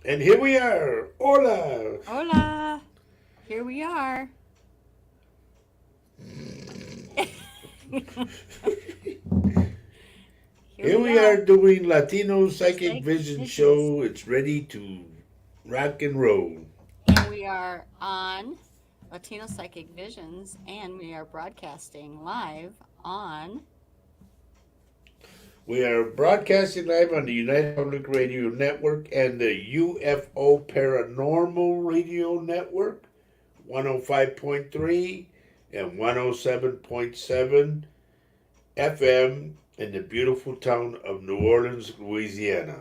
And here we are. Hola. Hola. Here we are. Here Here we we are are. doing Latino Psychic Psychic Vision Visions. show. It's ready to rock and roll. And we are on Latino Psychic Visions and we are broadcasting live on. We are broadcasting live on the United Public Radio Network and the UFO Paranormal Radio Network, 105.3 and 107.7 FM in the beautiful town of New Orleans, Louisiana.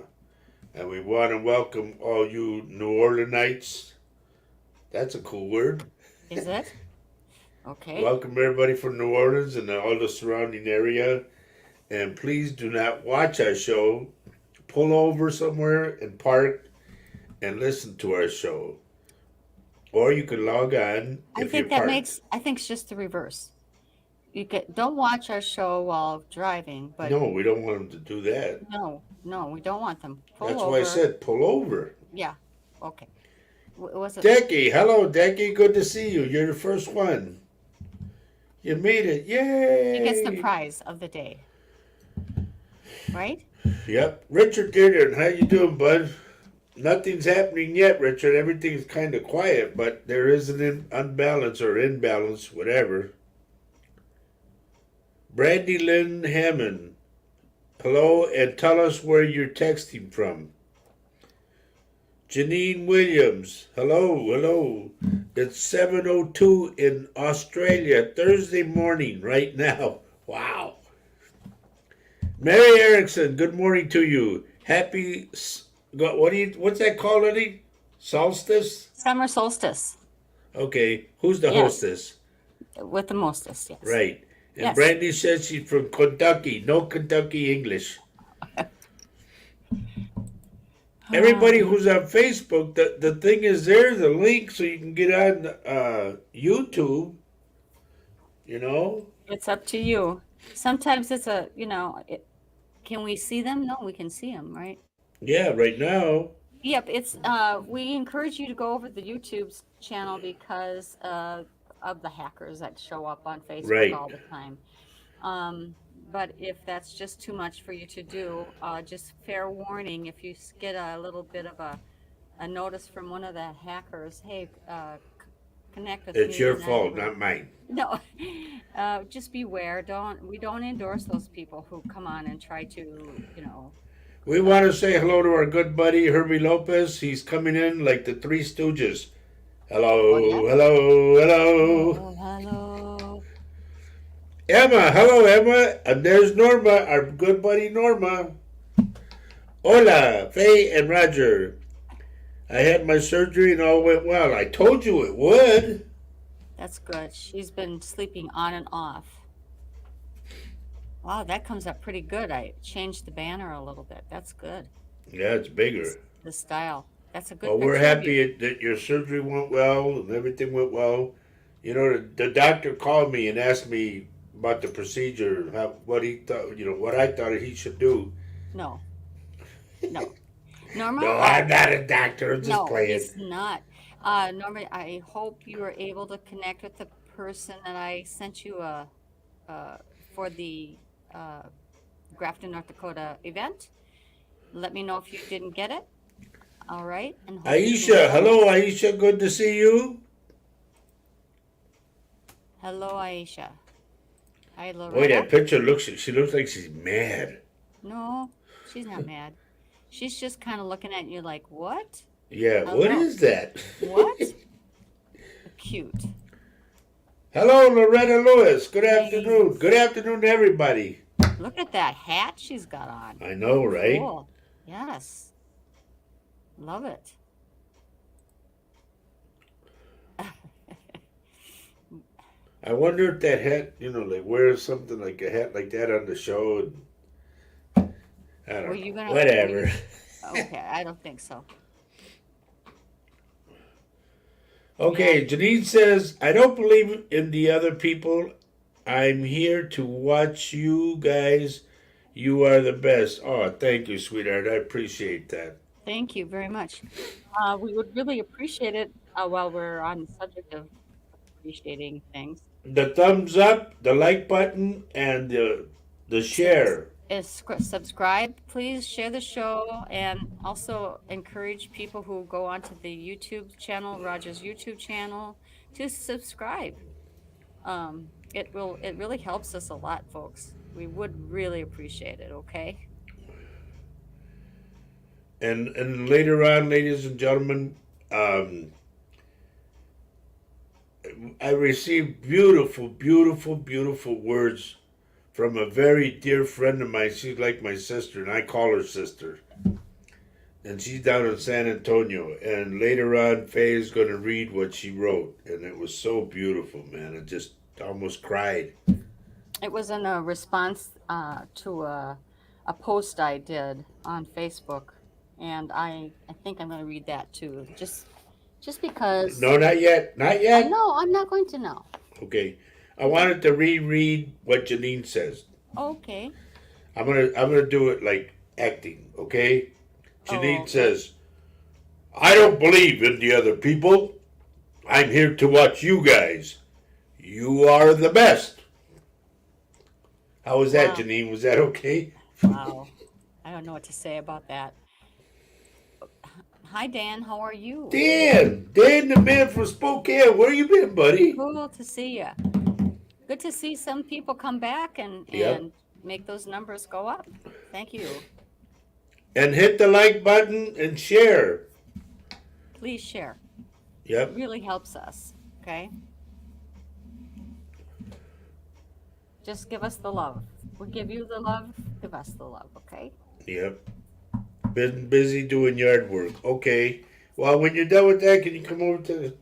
And we want to welcome all you New Orleanites. That's a cool word. Is it? Okay. Welcome everybody from New Orleans and all the surrounding area. And please do not watch our show. Pull over somewhere and park and listen to our show. Or you can log on if you're parked. I think it's just the reverse. Don't watch our show while driving, but No, we don't want them to do that. no, we don't want them. Pull That's over. why I said pull over. Yeah. Okay. Was it? Decky, hello, Decky. Good to see you. You're the first one. You made it. Yay! He gets the prize of the day. Right? Yep. Richard Dearden, how you doing, bud? Nothing's happening yet, Richard. Everything's kind of quiet, but there is an unbalance or imbalance, whatever. Brandy Lynn Hammond, hello, and tell us where you're texting from. Janine Williams, hello. It's 7:02 in Australia, Thursday morning, right now. Wow. Mary Erickson, good morning to you. Happy, what's that called, Eddie? Solstice? Summer solstice. Okay, who's the Yes. hostess? With the mostest, yes. Right. And Yes. Brandy says she's from Kentucky. No Kentucky English. Everybody who's on Facebook, the thing is there's a link so you can get on YouTube. You know? It's up to you. Sometimes it's can we see them? No, we can see them, right? Yeah, right now. Yep, it's we encourage you to go over the YouTube's channel because of the hackers that show up on Facebook Right. all the time. But if that's just too much for you to do, just fair warning, if you get a little bit of a notice from one of the hackers, hey, connect with me. It's your and fault, not mine. No, just beware. We don't endorse those people who come on and try to, We want to say hello to our good buddy Herbie Lopez. He's coming in like the Three Stooges. Hello, Oh, yeah? hello. Hello. Emma, hello, Emma. And there's Norma, our good buddy Norma. Hola, Faye and Roger. I had my surgery and all went well. I told you it would. That's good. She's been sleeping on and off. Wow, that comes up pretty good. I changed the banner a little bit. That's good. Yeah, it's bigger. The style. That's a good Well, we're picture of you. happy that your surgery went well and everything went well. You know, the doctor called me and asked me about the procedure, what he thought, what I thought he should do. No. No. Norma? No, I'm not a doctor. I'm just No, playing. he's not. Norma, I hope you were able to connect with the person that I sent you for the Grafton, North Dakota event. Let me know if you didn't get it. All right. And hope you can Aisha, join hello, us. Aisha. Good to see you. Hello, Aisha. Hi, Boy, Loretta. that picture she looks like she's mad. No, she's not mad. She's just kind of looking at you like, what? Yeah, I what don't know. is that? What? Cute. Hello, Loretta Lewis. Good Hey. afternoon. Good afternoon to everybody. Look at that hat she's got on. I know, right? Cool. Yes. Love it. I wonder if that hat, like wears something like a hat like that on the show. And, I don't Were know. you gonna? Whatever. Okay, I don't think so. Okay, Janine says, I don't believe in the other people. I'm here to watch you guys. You are the best. Oh, thank you, sweetheart. I appreciate that. Thank you very much. We would really appreciate it while we're on the subject of appreciating things. The thumbs up, the like button, and the share. Subscribe, please share the show, and also encourage people who go onto the YouTube channel, Roger's YouTube channel, to subscribe. It really helps us a lot, folks. We would really appreciate it, okay? And later on, ladies and gentlemen, um, I received beautiful, beautiful, beautiful words from a very dear friend of mine. She's like my sister, and I call her sister. And she's down in San Antonio. And later on, Faye is going to read what she wrote. And it was so beautiful, man. I just almost cried. It was in a response to a post I did on Facebook, and I think I'm going to read that too, just because. No, not yet. Not yet. No, I'm not going to know. Okay. I wanted to reread what Janine says. Okay. I'm gonna do it like acting, okay? Janine Okay. says, I don't believe in the other people. I'm here to watch you guys. You are the best. How was that, Wow. Janine? Was that okay? Wow. I don't know what to say about that. Hi, Dan. How are you? Dan the man from Spokane. Where you been, buddy? Cool to see you. Good to see some people come back and Yep. make those numbers go up. Thank you. And hit the like button and share. Please share. Yep. It really helps us. Okay. Just give us the love. We give you the love. Give us the love. Okay. Yep. Been busy doing yard work. Okay. Well, when you're done with that, can you come over to the...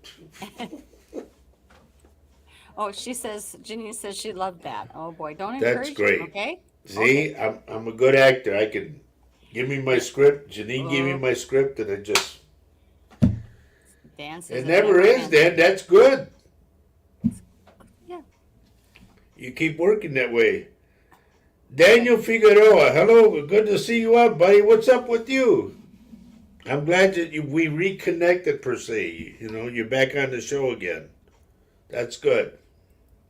Oh, Janine says she loved that. Oh boy, don't That's encourage great. him, okay? See, Okay. I'm a good actor. I can give me my script. Janine gave me Oh, my script, and I just... Dan says It never is, ends. Dan. That's good. Yeah. You keep working that way. Daniel Figueroa, hello. Good to see you on, buddy. What's up with you? I'm glad that we reconnected, per se. You know, you're back on the show again. That's good.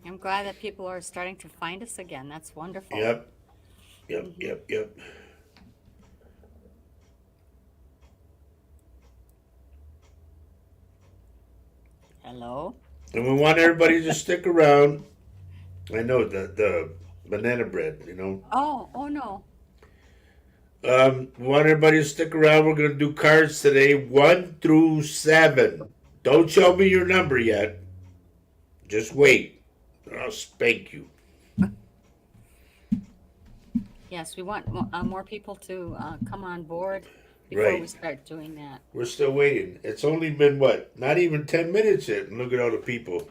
I'm glad that people are starting to find us again. That's wonderful. Yep. Mhm. Yep. Hello. And we want everybody to stick around. I know the banana bread, you know. Oh no. We want everybody to stick around. We're going to do cards today, 1 through 7. Don't show me your number yet. Just wait. Or I'll spank you. Yes, we want more people to come on board before we Right. start doing that. We're still waiting. It's only been, what, not even 10 minutes yet. And look at all the people.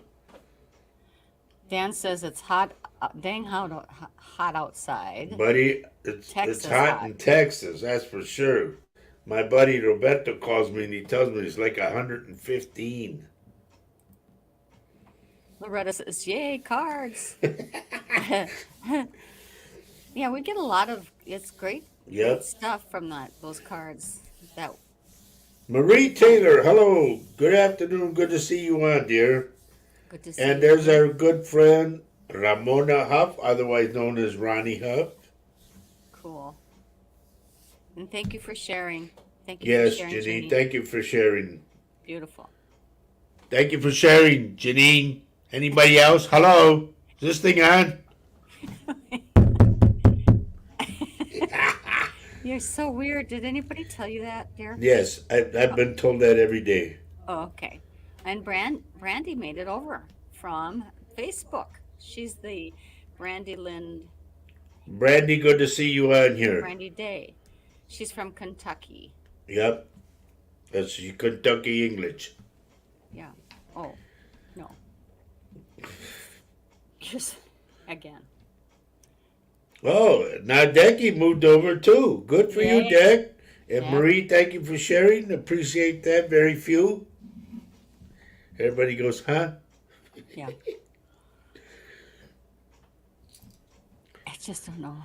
Dan says it's hot, dang hot outside. Buddy, it's Texas hot hot. in Texas, that's for sure. My buddy Roberto calls me and he tells me it's like 115. Loretta says, "Yay, cards!" Yeah, we get a lot of it's great Yep. stuff from those cards. That Marie Taylor, hello. Good afternoon. Good to see you on, dear. good to see And you. there's our good friend Ramona Huff, otherwise known as Ronnie Huff. Cool. And thank you for sharing. Thank you Yes, for sharing, Janine. Janine. Thank you for sharing. Beautiful. Thank you for sharing, Janine. Anybody else? Hello. Is this thing on? You're so weird. Did anybody tell you that, dear? Yes, I've been told that every day. Oh, okay. And Brandy made it over from Facebook. She's the Brandy Lind Brandy, good to see you on here. Brandy Day. She's from Kentucky. Yep. That's Kentucky English. Yeah. Oh, no. Just again. Oh, now Decky moved over too. Good for you, Yay. Deck. And Yeah. Marie, thank you for sharing. Appreciate that. Very few. Everybody goes, huh? Yeah. I just don't know.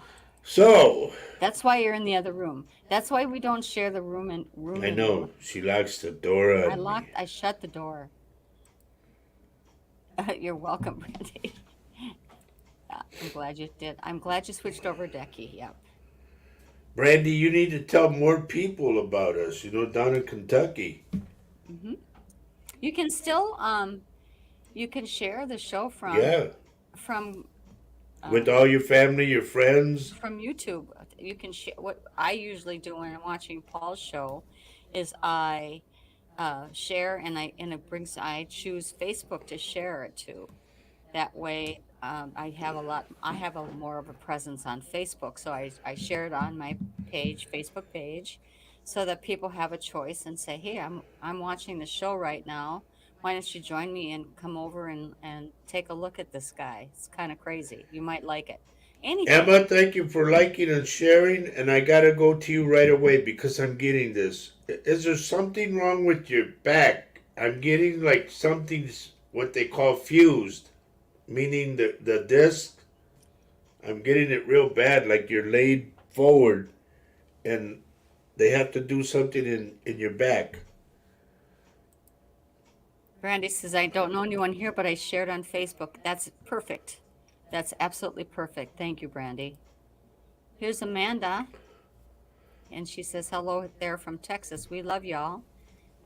So, That's why you're in the other room. That's why we don't share the room I anymore. know she locks the door on me. I shut the door. You're welcome, Brandy. Yeah, I'm glad you did. I'm glad you switched over, Decky. Yep. Brandy, you need to tell more people about us, down in Kentucky. hmm You can still you can share the show Yeah. from With um all your family, your friends. from YouTube. You can share. What I usually do when I'm watching Paul's show is I share, and it brings, I choose Facebook to share it to. That way, I have a more of a presence on Facebook. So I share it on my Facebook page, so that people have a choice and say, hey, I'm watching the show right now. Why don't you join me and come over and take a look at this guy? It's kind of crazy. You might like it. Anything. Emma, thank you for liking and sharing. And I gotta go to you right away because I'm getting this. Is there something wrong with your back? I'm getting like something's what they call fused, meaning the disc. I'm getting it real bad, like you're laid forward and they have to do something in your back. Brandy says, I don't know anyone here, but I shared on Facebook. That's perfect. That's absolutely perfect. Thank you, Brandy. Here's Amanda, and she says, hello there from Texas. We love y'all.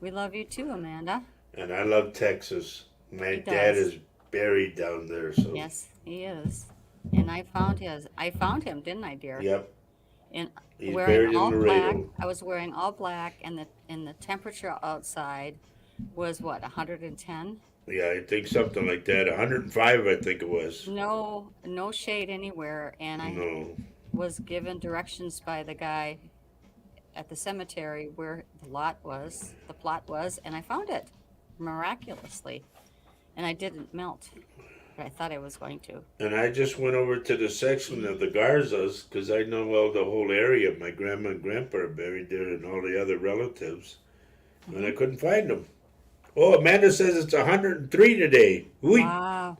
We love you too, Amanda. And I love Texas. My He dad does. is buried down there, so Yes, he is. And I found him, didn't I, dear? yep. And He's wearing buried in all black. Laredo. I was wearing all black, and the temperature outside was what, 110? Yeah, I think something like that. 105, I think it was. No shade anywhere, and I No. was given directions by the guy at the cemetery where the plot was, and I found it miraculously. And I didn't melt, but I thought I was going to. And I just went over to the section of the Garzas because I know well the whole area. My grandma and grandpa are buried there and all the other relatives. And I hmm couldn't find them. Oh, Amanda says it's 103 today. Ooh, Wow.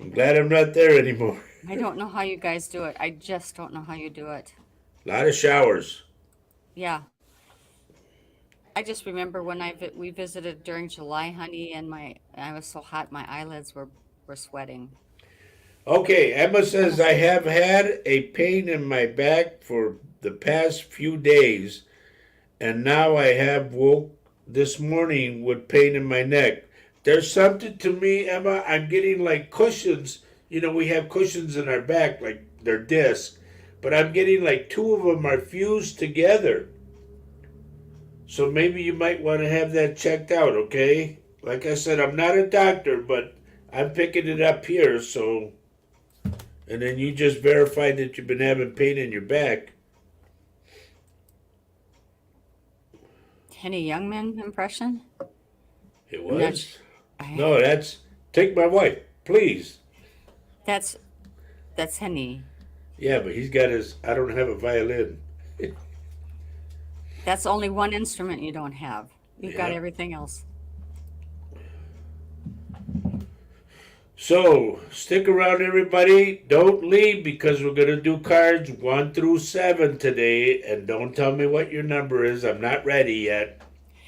I'm glad I'm not there anymore. I don't know how you guys do it. I just don't know how you do it. A lot of showers. Yeah. I just remember when we visited during July, honey, and I was so hot my eyelids were sweating. Okay, Emma says Almost I did. have had a pain in my back for the past few days, and now I have woke this morning with pain in my neck. There's something to me, Emma. I'm getting like cushions. We have cushions in our back, like they're discs, but I'm getting like two of them are fused together. So maybe you might want to have that checked out, okay? Like I said, I'm not a doctor, but I'm picking it up here, so. And then you just verified that you've been having pain in your back. Henny Youngman impression? It I'm not. was? I, No, that's. Take my wife, please. that's that's Henny. Yeah, but he's got his. I don't have a violin. That's only one instrument you don't have. You've got Yeah. everything else. So, stick around, everybody. Don't leave because we're going to do cards 1 through 7 today. And don't tell me what your number is. I'm not ready yet.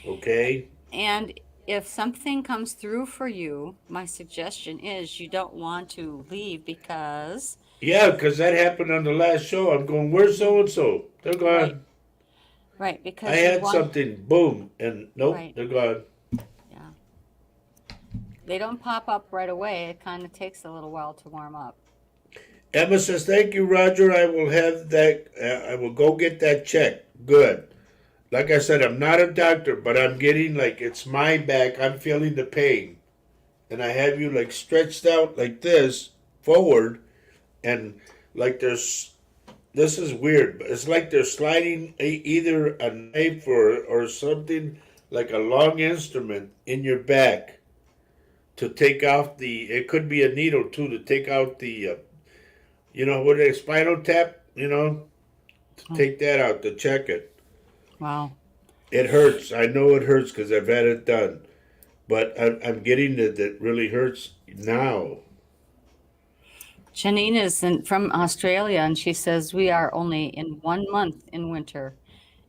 Okay? And if something comes through for you, my suggestion is you don't want to leave because, Yeah, because that happened on the last show. I'm going, where's so and so? They're right, gone. right, I because you had want, something, boom, and nope, right, they're gone. yeah. They don't pop up right away. It kind of takes a little while to warm up. Emma says, thank you, Roger. I will have that, I will go get that check. Good. Like I said, I'm not a doctor, but I'm getting like it's my back. I'm feeling the pain. And I have you like stretched out like this forward, and like this is weird, but it's like they're sliding either a knife or something like a long instrument in your back to take out it could be a needle too to take out what a spinal tap, to Oh, take that out to check it. wow. It hurts. I know it hurts because I've had it done, but I'm getting that really hurts now. Janine is from Australia, and she says we are only in 1 month in winter,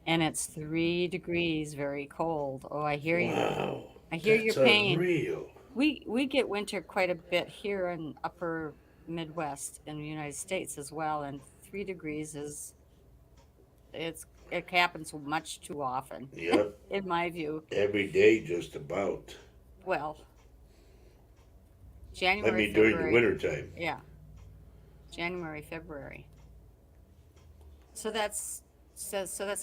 and it's 3 degrees, very cold. Oh, I hear you. Wow, I hear your that's pain. unreal. We get winter quite a bit here in upper Midwest in the United States as well, and 3 degrees is it happens much too often, Yep, in my view. every day just about. Well, I January, mean, during the February, wintertime. yeah, January, February. So that's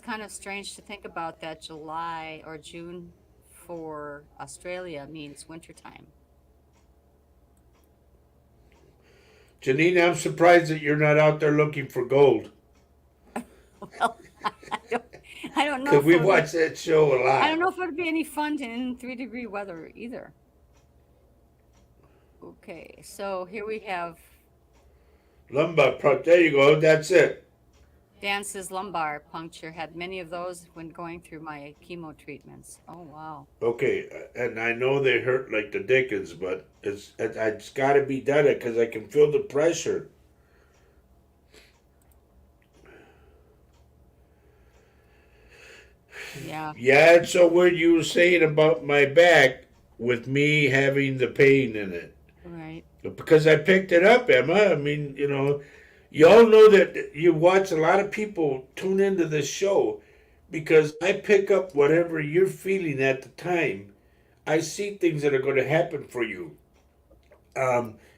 kind of strange to think about that July or June for Australia means wintertime. Janine, I'm surprised that you're not out there looking for gold. Well, I don't, I don't know Because if we it would, watch that show a I don't lot. know if it would be any fun in 3 degree weather either. Okay, so here we have There you go. That's it. Dance's lumbar puncture. Had many of those when going through my chemo treatments. Oh wow. Okay, and I know they hurt like the dickens, but it's got to be done because I can feel the pressure. Yeah, Yeah, it's so weird you were saying about my back with me having the pain in it. right. Because I picked it up, Emma. I mean, you all know that you watch a lot of people tune into this show because I pick up whatever you're feeling at the time. I see things that are going to happen for you.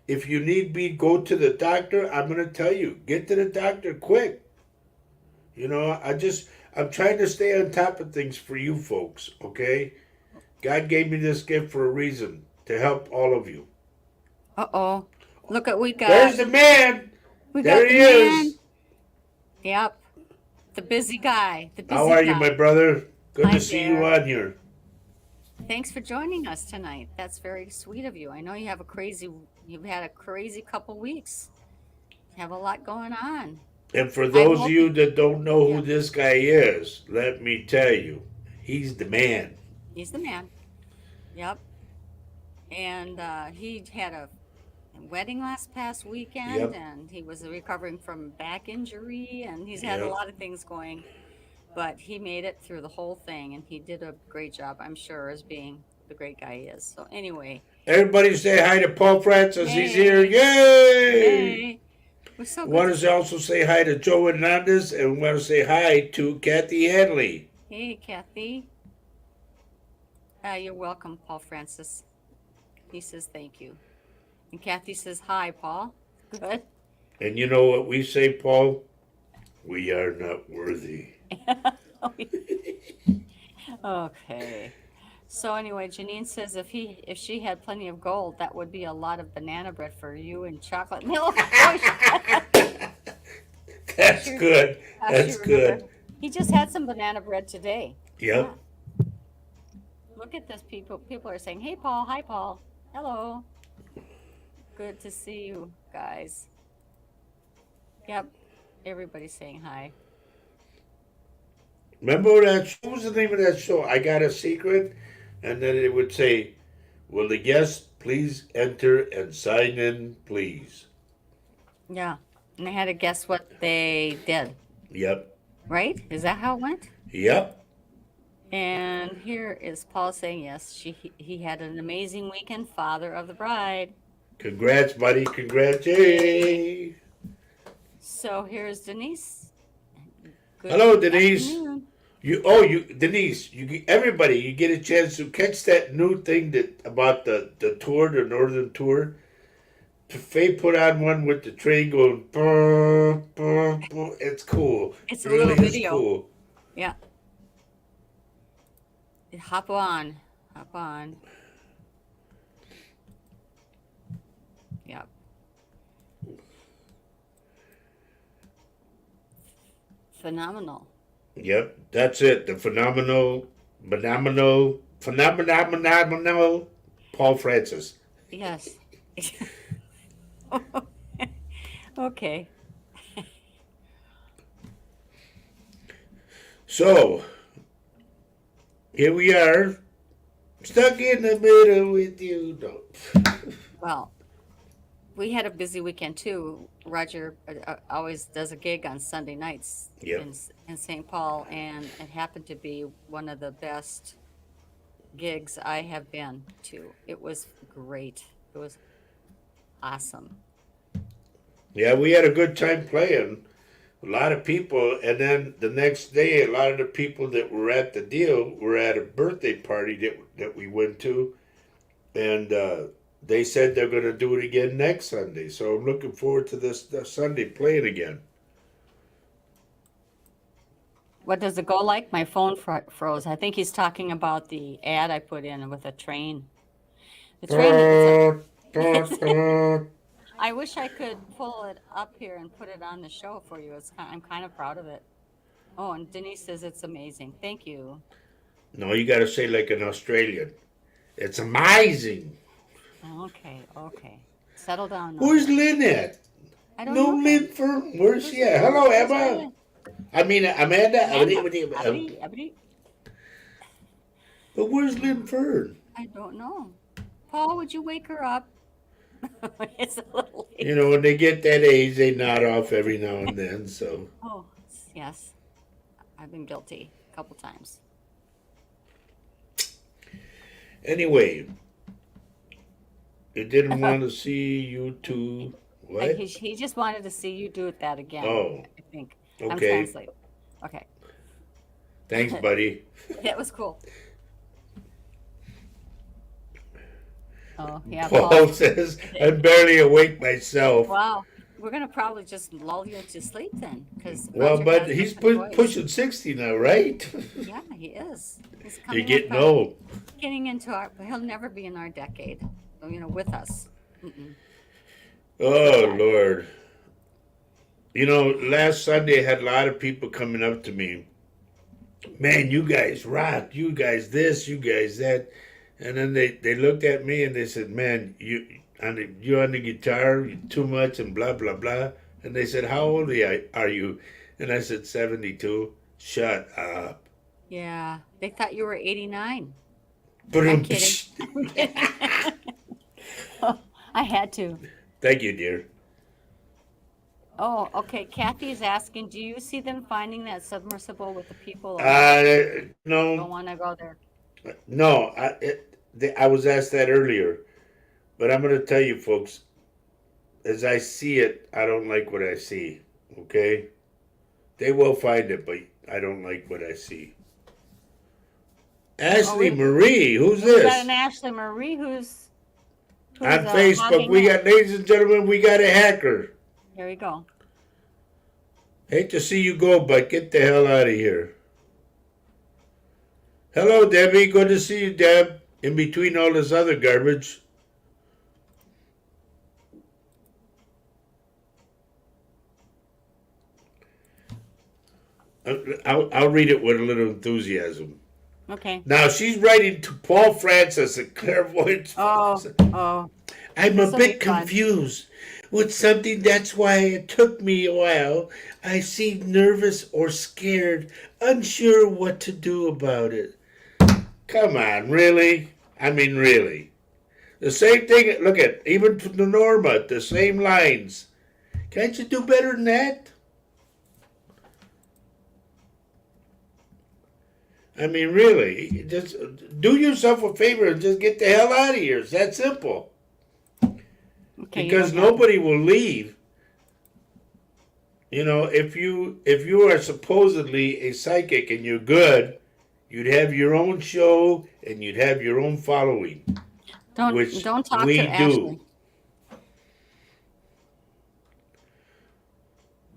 If you need be, go to the doctor. I'm going to tell you, get to the doctor quick. I'm trying to stay on top of things for you folks, okay? God gave me this gift for a reason to help all of you. Uh-oh. Look at There's the man. we There got he the man. is. Yep. The busy guy. The How busy are you, my guy. brother? Good Hi to see you there. on here. Thanks for joining us tonight. That's very sweet of you. I know you've had a crazy couple weeks. You have a lot going on. And for I'm those of you hoping, that don't know who yeah, this guy is, let me tell you, he's the man. he's the man. Yep. And he had a wedding last past weekend, Yep, and he was recovering from back injury, and he's had a yep. lot of things going, but he made it through the whole thing, and he did a great job, I'm sure, as being the great guy he is. So anyway, Everybody say hi to Paul Francis. He's here. yay, Yay! yay. It was so We good to want see. to also say hi to Joe Hernandez and we want to say hi to Kathy Hadley. Hey, Kathy. You're welcome, Paul Francis. He says thank you. And Kathy says hi, Paul. Good. And you know what we say, Paul? We are not worthy. Okay. So anyway, Janine says if she had plenty of gold, that would be a lot of banana bread for you and chocolate milk. That's Sure, good. I That's should remember. good. He just had some banana bread today. Yeah. Yep. Look at this, people. People are saying, "Hey, Paul. Hi, Paul. Hello. Good to see you guys." Yep. Everybody's saying hi. Remember that show? What was the name of that show? I Got a Secret? And then it would say, will the guests please enter and sign in, please? Yeah. And I had to guess what they did. Yep. Right? Is that how it went? Yep. And here is Paul saying yes. He had an amazing weekend. Father of the bride. Congrats, buddy. Congrats. Yay. Yay. So here's Denise. Good Hello, Denise. afternoon. Denise, everybody, you get a chance to catch that new thing about the tour, the Northern Tour. Faye put on one with the train going, brr, brr, brr. It's cool. It's It a little really is video. cool. Yeah. Hop on. Hop on. Yep. Phenomenal. Yep, that's it. The phenomenal Paul Francis. Yes. Okay. So, here we are, stuck in the middle with you. No. Well, we had a busy weekend too. Roger always does a gig on Sunday nights Yep. in St. Paul, and it happened to be one of the best gigs I have been to. It was great. It was awesome. Yeah, we had a good time playing. A lot of people, and then the next day, a lot of the people that were at the deal were at a birthday party that we went to, and they said they're going to do it again next Sunday. So I'm looking forward to this Sunday playing again. What does it go like? My phone froze. I think he's talking about the ad I put in with a train. The train is. I wish I could pull it up here and put it on the show for you. I'm kind of proud of it. Oh, and Denise says it's amazing. Thank you. No, you got to say like an Australian. It's amazing. Okay, okay. Settle down now. Where's Lynn at? I don't No know. Lynn for where's she at? Hello, Emma. I mean Amanda. Abdi? But where's Lynn Fern? I don't know. Paul, would you wake her up? It's a little late. You know, when they get that age, they nod off every now and then. So. Oh, yes. I've been guilty a couple times. Anyway, he didn't want to see you two. What? He just wanted to see you do that again. Oh. I think. I'm Okay. translating. Okay. Thanks, buddy. That was cool. Oh, yeah, Paul Paul. says, I'm barely awake myself. Wow. We're going to probably just lull you to sleep then. Well, but he's pushing 60 now, right? Yeah, he is. He's You're coming getting up, old. getting into our, he'll never be in our decade, with us. Mm-mm. Oh, Lord. You know, last Sunday I had a lot of people coming up to me. Man, you guys rock. You guys this, you guys that. And then they looked at me and they said, man, you're on the guitar too much and blah, blah, blah. And they said, how old are you? And I said, 72. Shut up. Yeah, they thought you were 89. But I'm kidding. I had to. Thank you, dear. Oh, okay. Kathy is asking, do you see them finding that submersible with the people? No. Don't want to go there. No, I was asked that earlier, but I'm going to tell you, folks, as I see it, I don't like what I see, okay? They will find it, but I don't like what I see. Ashley Marie, who's We got this? an Ashley Marie who's On Facebook, hogging we it. got, ladies and gentlemen, we got a hacker. Here we go. Hate to see you go, but get the hell out of here. Hello, Debbie. Good to see you, Deb. In between all this other garbage. I'll read it with a little enthusiasm. Okay. Now, she's writing to Paul Francis, a clairvoyant. Oh. I'm a This'll bit be fun. confused with something. That's why it took me a while. I seem nervous or scared, unsure what to do about it. Come on, really? I mean, really. The same thing, look at, even to Norma, the same lines. Can't you do better than that? I mean, really, just do yourself a favor and just get the hell out of here. It's that simple. Okay. Because nobody will leave. You know, if you are supposedly a psychic and you're good, you'd have your own show and you'd have your own following. Don't talk we to do. Ashley.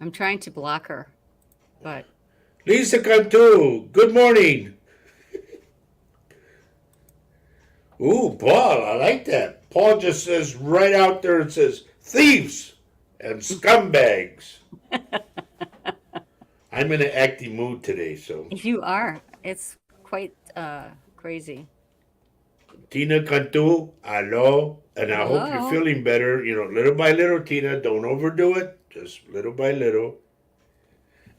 I'm trying to block her, but Lisa Cantu, good morning. Ooh, Paul, I like that. Paul just says right out there, it says thieves and scumbags. I'm in an acting mood today, so. you are. It's quite crazy. Tina Cantu, hello. And I hope Hello. you're feeling better. You know, little by little, Tina. Don't overdo it. Just little by little.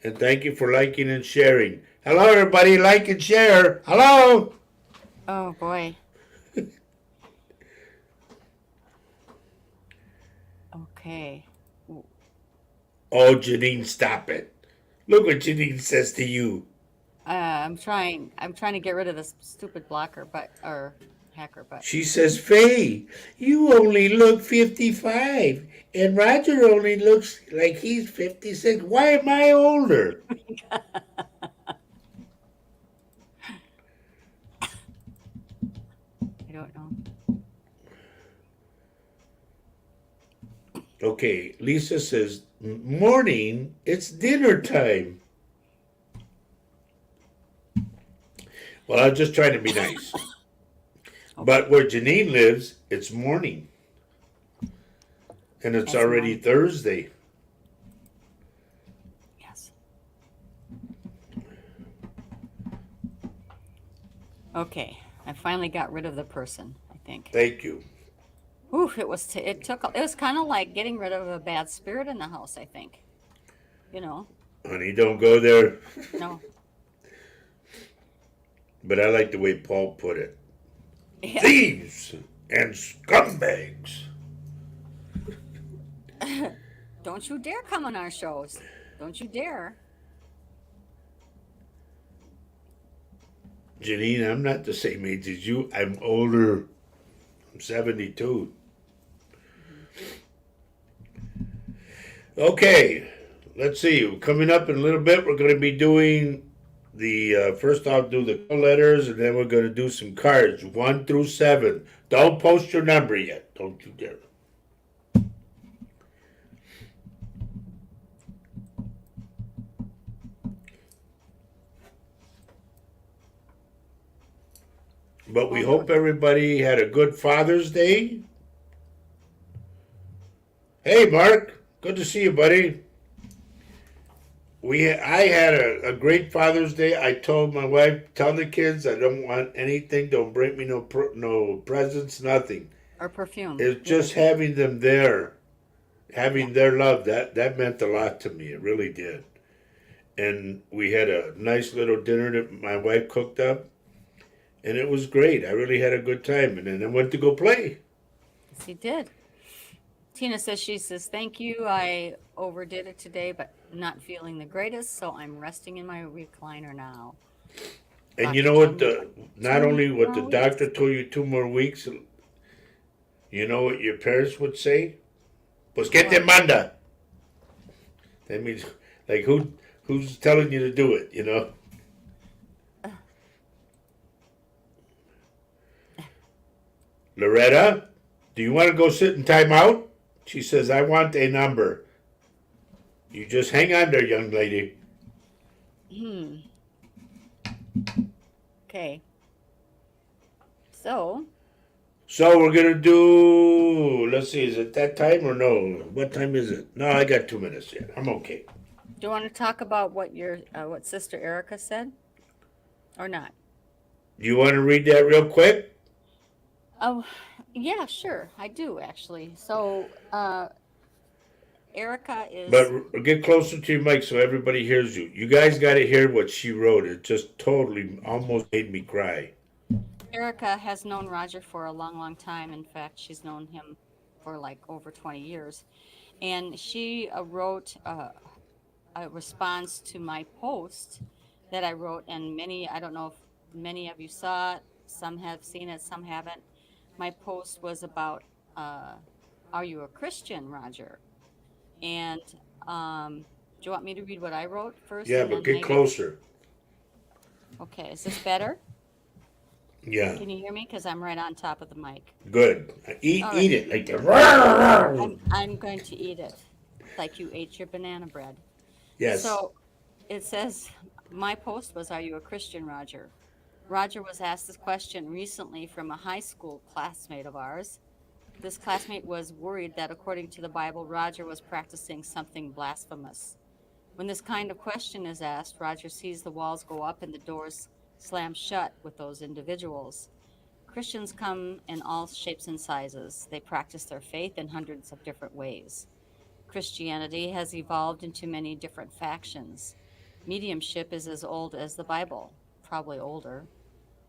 And thank you for liking and sharing. Hello, everybody. Like and share. Hello. Oh boy. Okay. W- Oh, Janine, stop it. Look what Janine says to you. I'm trying. I'm trying to get rid of this stupid blocker, but or hacker, but She says, Faye, you only look 55, and Roger only looks like he's 56. Why am I older? I don't know. Okay, Lisa says, morning, it's dinner time. Well, I was just trying to be nice. Okay. But where Janine lives, it's morning, and it's It's already morning. Thursday. Yes. Okay. I finally got rid of the person, I think. Thank you. Whew, it was kind of like getting rid of a bad spirit in the house, I think. You know. Honey, don't go there. No. But I like the way Paul put it. Yeah. Thieves and scumbags. Don't you dare come on our shows. Don't you dare. Janine, I'm not the same age as you. I'm older. I'm 72. Mhm. Okay, let's see. Coming up in a little bit, we're going to be doing first I'll do the call letters, and then we're going to do some cards, 1 through 7. Don't post your number yet. Don't you dare. But we Oh hope boy. everybody had a good Father's Day. Hey, Mark. Good to see you, buddy. I had a great Father's Day. I told my wife, tell the kids I don't want anything. Don't bring me no presents, nothing. Or perfume. It's Yeah. just having them there, Yeah. having their love. That meant a lot to me. It really did. And we had a nice little dinner that my wife cooked up, and it was great. I really had a good time. And then I went to go play. Yes, he did. Tina says she says, thank you. I overdid it today, but not feeling the greatest, so I'm resting in my recliner now. And you Doctor know told what? me about Not two only what more the doctor weeks. told you 2 more weeks. You know what your parents would say? Pues que te What? manda. That means like who's telling you to do it? You know. Loretta, do you want to go sit in timeout? She says, I want a number. You just hang on there, young lady. Hmm. Okay. So, So we're gonna do. Let's see, is it that time or no? What time is it? No, I got 2 minutes yet. I'm okay. do you want to talk about what Sister Erica said or not? You want to read that real quick? Oh, yeah, sure. I do actually. So, Erica is But get closer to your mic so everybody hears you. You guys got to hear what she wrote. It just totally almost made me cry. Erica has known Roger for a long, long time. In fact, she's known him for like over 20 years. And she wrote a response to my post that I wrote, and I don't know if many of you saw it, some have seen it, some haven't. My post was about, uh, are you a Christian, Roger? And do you want me to read what I wrote first Yeah, and but then get Megan? closer. Okay, is this better? Yeah, Can you hear me? Because I'm right on top of the mic. good. Eat All right, eat it like that. I'm going to eat it like you ate your banana bread. Yes. So it says, my post was, are you a Christian, Roger? Roger was asked this question recently from a high school classmate of ours. This classmate was worried that according to the Bible, Roger was practicing something blasphemous. When this kind of question is asked, Roger sees the walls go up and the doors slam shut with those individuals. Christians come in all shapes and sizes. They practice their faith in hundreds of different ways. Christianity has evolved into many different factions. Mediumship is as old as the Bible, probably older.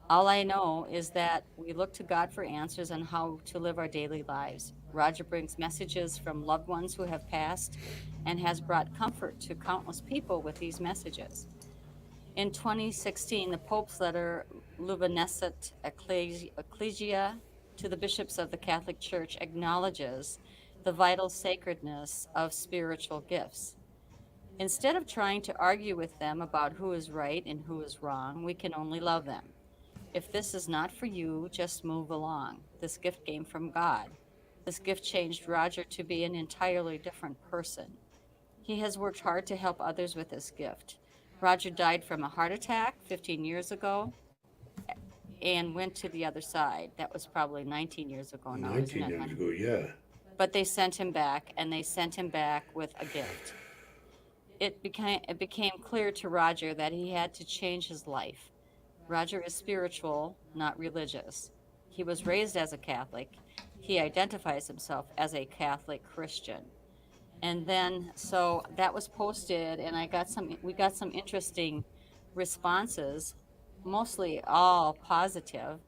All I know is that we look to God for answers on how to live our daily lives. Roger brings messages from loved ones who have passed and has brought comfort to countless people with these messages. In 2016, the Pope's letter Luminescent Ecclesia to the bishops of the Catholic Church acknowledges the vital sacredness of spiritual gifts. Instead of trying to argue with them about who is right and who is wrong, we can only love them. If this is not for you, just move along. This gift came from God. This gift changed Roger to be an entirely different person. He has worked hard to help others with this gift. Roger died from a heart attack 15 years ago and went to the other side. That was probably 19 years ago now, isn't 19 it, years honey? ago, yeah. But they sent him back, and they sent him back with a gift. It became clear to Roger that he had to change his life. Roger is spiritual, not religious. He was raised as a Catholic. He identifies himself as a Catholic Christian. And then so that was posted, and we got some interesting responses, mostly all positive,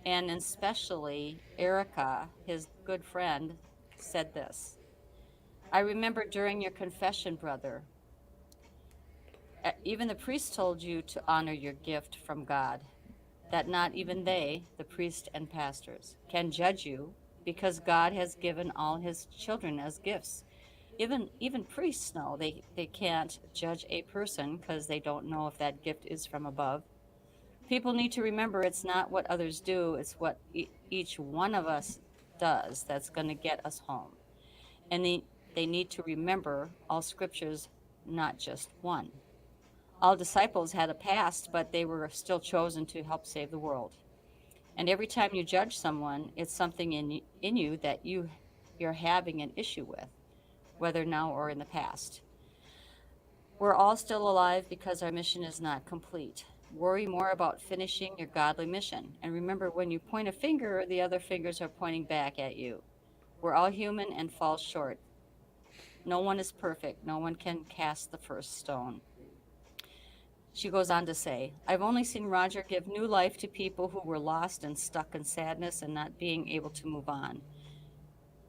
and especially Erica, his good friend, said this. I remember during your confession, brother, even the priest told you to honor your gift from God, that not even they, the priest and pastors, can judge you because God has given all his children as gifts. Even priests know they can't judge a person because they don't know if that gift is from above. People need to remember it's not what others do, it's what each one of us does that's going to get us home. And they need to remember all scriptures, not just one. All disciples had a past, but they were still chosen to help save the world. And every time you judge someone, it's something in you that you're having an issue with, whether now or in the past. We're all still alive because our mission is not complete. Worry more about finishing your godly mission. And remember, when you point a finger, the other fingers are pointing back at you. We're all human and fall short. No one is perfect. No one can cast the first stone. She goes on to say, I've only seen Roger give new life to people who were lost and stuck in sadness and not being able to move on.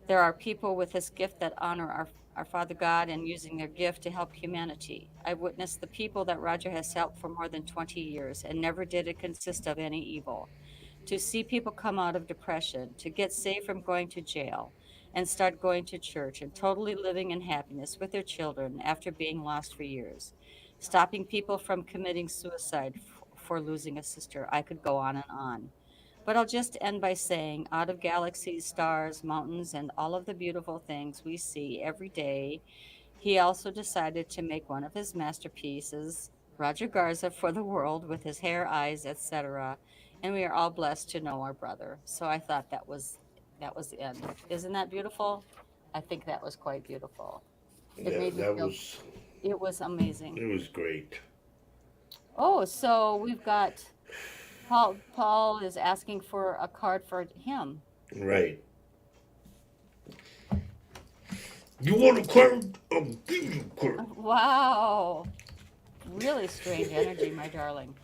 There are people with this gift that honor our Father God and using their gift to help humanity. I've witnessed the people that Roger has helped for more than 20 years, and never did it consist of any evil. To see people come out of depression, to get saved from going to jail, and start going to church and totally living in happiness with their children after being lost for years. Stopping people from committing suicide for losing a sister. I could go on and on. But I'll just end by saying, out of galaxies, stars, mountains, and all of the beautiful things we see every day, he also decided to make one of his masterpieces, Roger Garza, for the world with his hair, eyes, etc. And we are all blessed to know our brother. So I thought that was the end. Isn't that beautiful? I think that was quite beautiful. It Yeah, made me feel it was amazing. it was great. Oh, so we've got Paul is asking for a card for him. Right. You want a card? I'll give you a card. Wow. Really strange energy, my darling.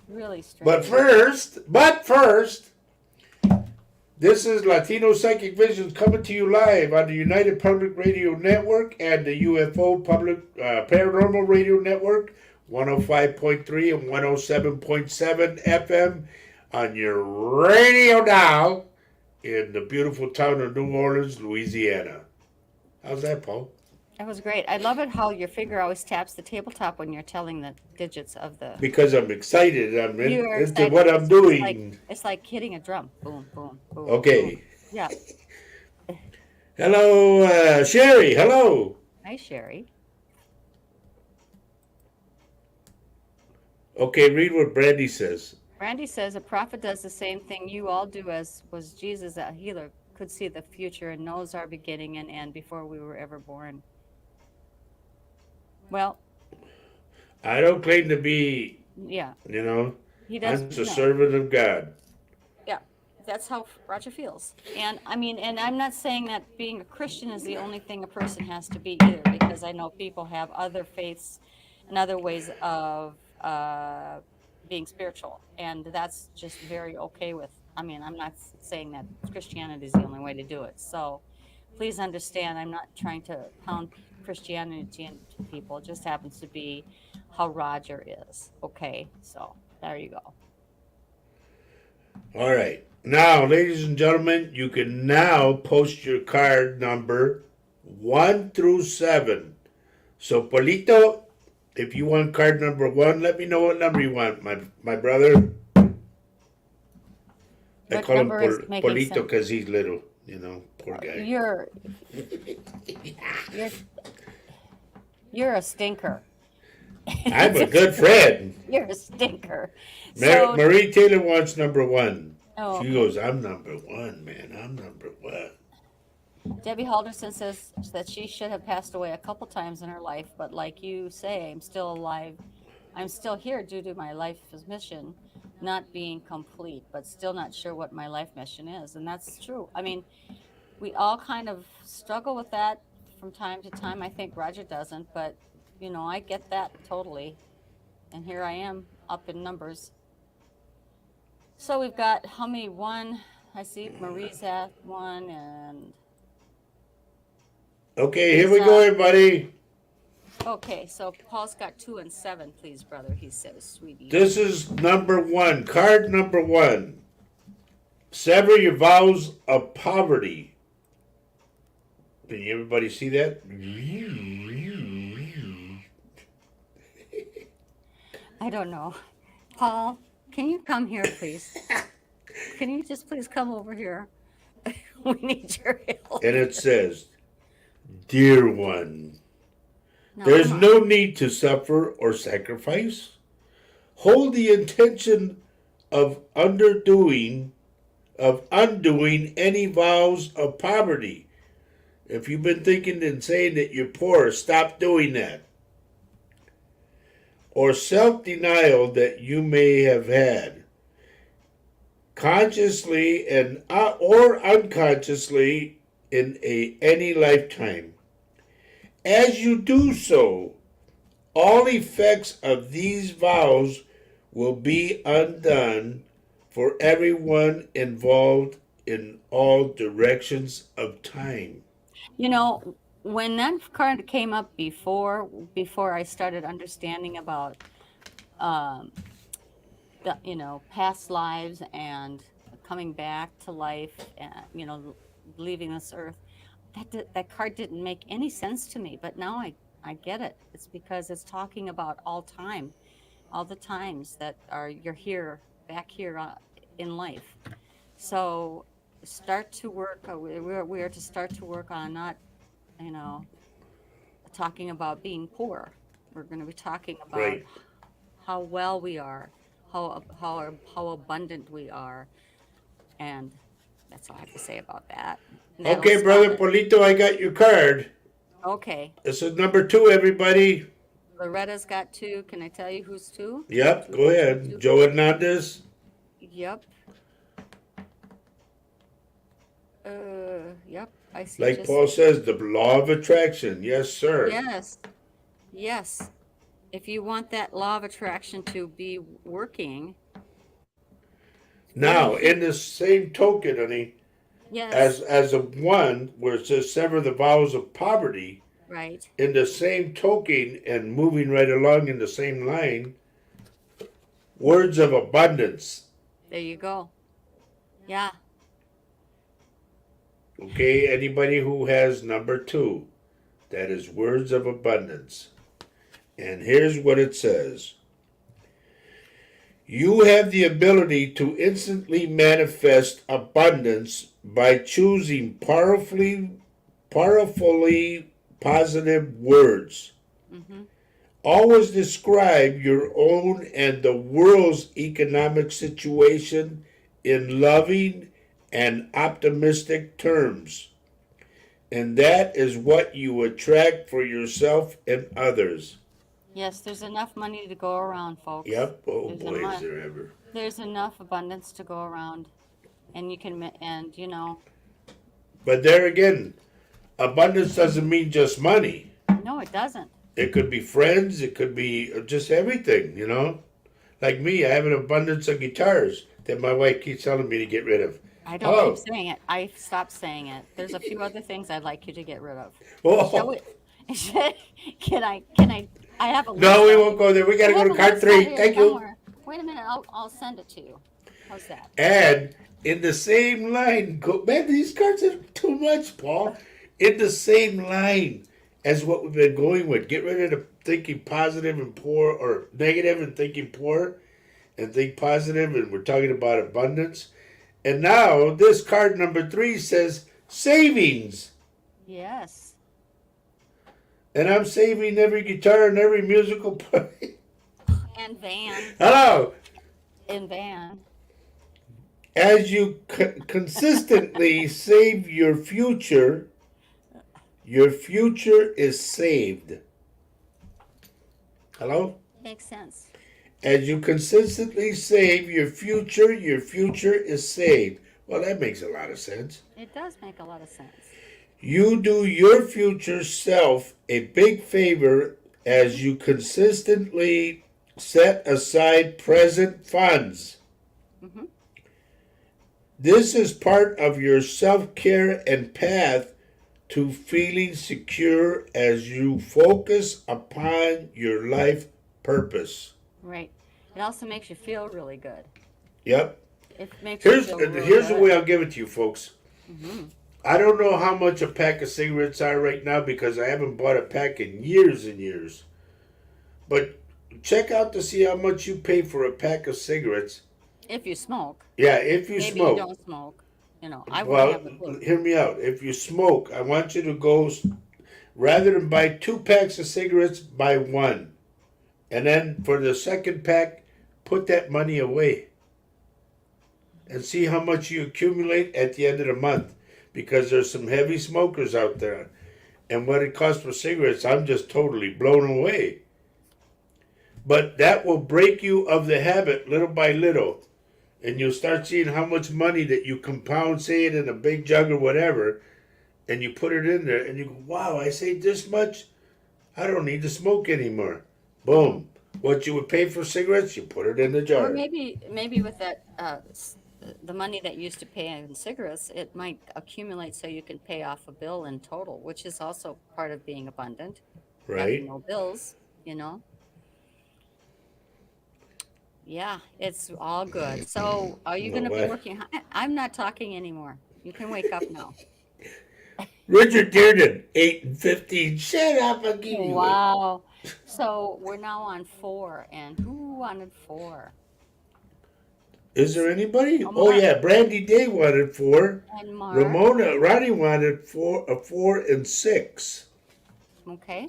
Really strange. But first, this is Latino Psychic Visions coming to you live on the United Public Radio Network and the UFO Public Paranormal Radio Network, 105.3 and 107.7 FM on your radio dial in the beautiful town of New Orleans, Louisiana. How's that, Paul? That was great. I love it how your finger always taps the tabletop when you're telling the digits of the. Because I'm excited. I'm You are into excited. what I'm It's like doing. it's like hitting a drum. Boom, boom, boom, boom. Okay. Yeah. Hello, Sherry. Hello. Hi, Sherry. Okay, read what Brandy says. Randy says a prophet does the same thing you all do, as was Jesus, a healer, could see the future and knows our beginning and end before we were ever born. Well, I don't claim to be, yeah, he does. I'm just a No, servant of God. yeah, that's how Roger feels. And I mean, and I'm not saying that being a Christian is the only thing a person has to be either, because I know people have other faiths and other ways of being spiritual, and that's just very okay with. I mean, I'm not saying that Christianity is the only way to do it. So please understand, I'm not trying to pound Christianity into people. It just happens to be how Roger is. Okay, so there you go. All right. Now, ladies and gentlemen, you can now post your card number 1 through 7. So, Polito, if you want card number 1, let me know what number you want, my brother. I What call him number is making Polito sense? because he's little, poor guy. You're you're a stinker. I'm a good friend. You're a stinker. So, Marie Taylor wants number 1. oh, She okay. goes, I'm number 1, man. I'm number 1. Debbie Halderson says that she should have passed away a couple times in her life, but like you say, I'm still alive. I'm still here due to my life's mission not being complete, but still not sure what my life mission is. And that's true. I mean, we all kind of struggle with that from time to time. I think Roger doesn't, but I get that totally. And here I am up in numbers. So we've got how many? One, I see Marie's at 1, and Okay, here we go, everybody. okay, so Paul's got 2 and 7, please, brother, he says, sweetie. This is number 1. Card number 1. Sever your vows of poverty. Can everybody see that? I don't know. Paul, can you come here, please? Can you just please come over here? We need your help. And it says, Dear one, No, there's come on. no need to suffer or sacrifice. Hold the intention of undoing any vows of poverty. If you've been thinking and saying that you're poor, stop doing that. Or self-denial that you may have had, consciously and or unconsciously in any lifetime. As you do so, all effects of these vows will be undone for everyone involved in all directions of time. When that card came up before I started understanding about um, the past lives and coming back to life, and leaving this earth, that card didn't make any sense to me. But now I get it. It's because it's talking about all the times that you're here, back here in life. So start to work. We are to start to work on not, you know, talking about being poor. We're going to be talking about Right. how well we are, how abundant we are, and that's all I have to say about that. And that'll Okay, stop brother it. Polito, I got your card. Okay, This is number 2, everybody. Loretta's got 2. Can I tell you who's 2? Yep, Two, go two, two, ahead. two. Joe Hernandez. Yep. Yep. I see. Like Just Paul says, the law of attraction. Yes, sir. yes, yes. If you want that law of attraction to be working, Now, he in the same token, honey, yes, as a 1 where it says sever the vows of poverty, right. in the same token and moving right along in the same line, words of abundance. There you go. Yeah. Okay, anybody who has number 2, that is words of abundance. And here's what it says. You have the ability to instantly manifest abundance by choosing powerfully positive words. Mm-hmm. Always describe your own and the world's economic situation in loving and optimistic terms. And that is what you attract for yourself and others. Yes, there's enough money to go around, folks. Yep. Oh There's boy, is enough. there ever. There's enough abundance to go around, and you can, and But there again, abundance doesn't mean just money. no, it doesn't. It could be friends. It could be just everything. Like me, I have an abundance of guitars that my wife keeps telling me to get rid of. I don't keep Oh, saying it. I stopped saying it. There's a few other things I'd like you to get rid of. Shall oh, we? Can I? I have a no, list we out won't here. go there. We got I to go have to a card list out three. here Thank you. somewhere. Wait a minute. I'll send it to you. How's that? And in the same line, man, these cards are too much, Paul. In the same line as what we've been going with. Get rid of the thinking positive and poor, or negative and thinking poor, and think positive, and we're talking about abundance. And now this card number 3 says savings. Yes. And I'm saving every guitar and every musical part. And van. Hello. In van. As you consistently save your future is saved. Hello? Makes sense. As you consistently save your future is saved. Well, that makes a lot of sense. It does make a lot of sense. You do your future self a big favor as you consistently set aside present funds. Mm-hmm. This is part of your self-care and path to feeling secure as you focus upon your life purpose. Right. It also makes you feel really good. Yep. It makes you feel really Here's the good. way I'll give it to you, folks. Mm-hmm. I don't know how much a pack of cigarettes are right now because I haven't bought a pack in years and years. But check out to see how much you pay for a pack of cigarettes. If you smoke. Yeah, if you Maybe smoke. you don't smoke. I wouldn't have a clue. Hear me out. If you smoke, I want you to go, rather than buy 2 packs of cigarettes, buy 1. And then for the second pack, put that money away. And see how much you accumulate at the end of the month. Because there's some heavy smokers out there. And what it costs for cigarettes, I'm just totally blown away. But that will break you of the habit little by little. And you'll start seeing how much money that you compound, say it in a big jug or whatever, and you put it in there, and you go, wow, I saved this much? I don't need to smoke anymore. Boom. What you would pay for cigarettes, you put it in the jar. Or maybe with that the money that you used to pay in cigarettes, it might accumulate so you can pay off a bill in total, which is also part of being abundant. Having Right? no bills, you know. Yeah, it's all good. So, are you going Well, to be what? working? I'm not talking anymore. You can wake up now. Richard Dearden, 8 and 15. Shut up, I'll give you one. Wow. So, we're now on 4. And who wanted 4? Is there anybody? Oh, Oh, Mark. yeah, Brandy Day wanted 4. And Mark. Ronnie wanted 4 and 6. Okay.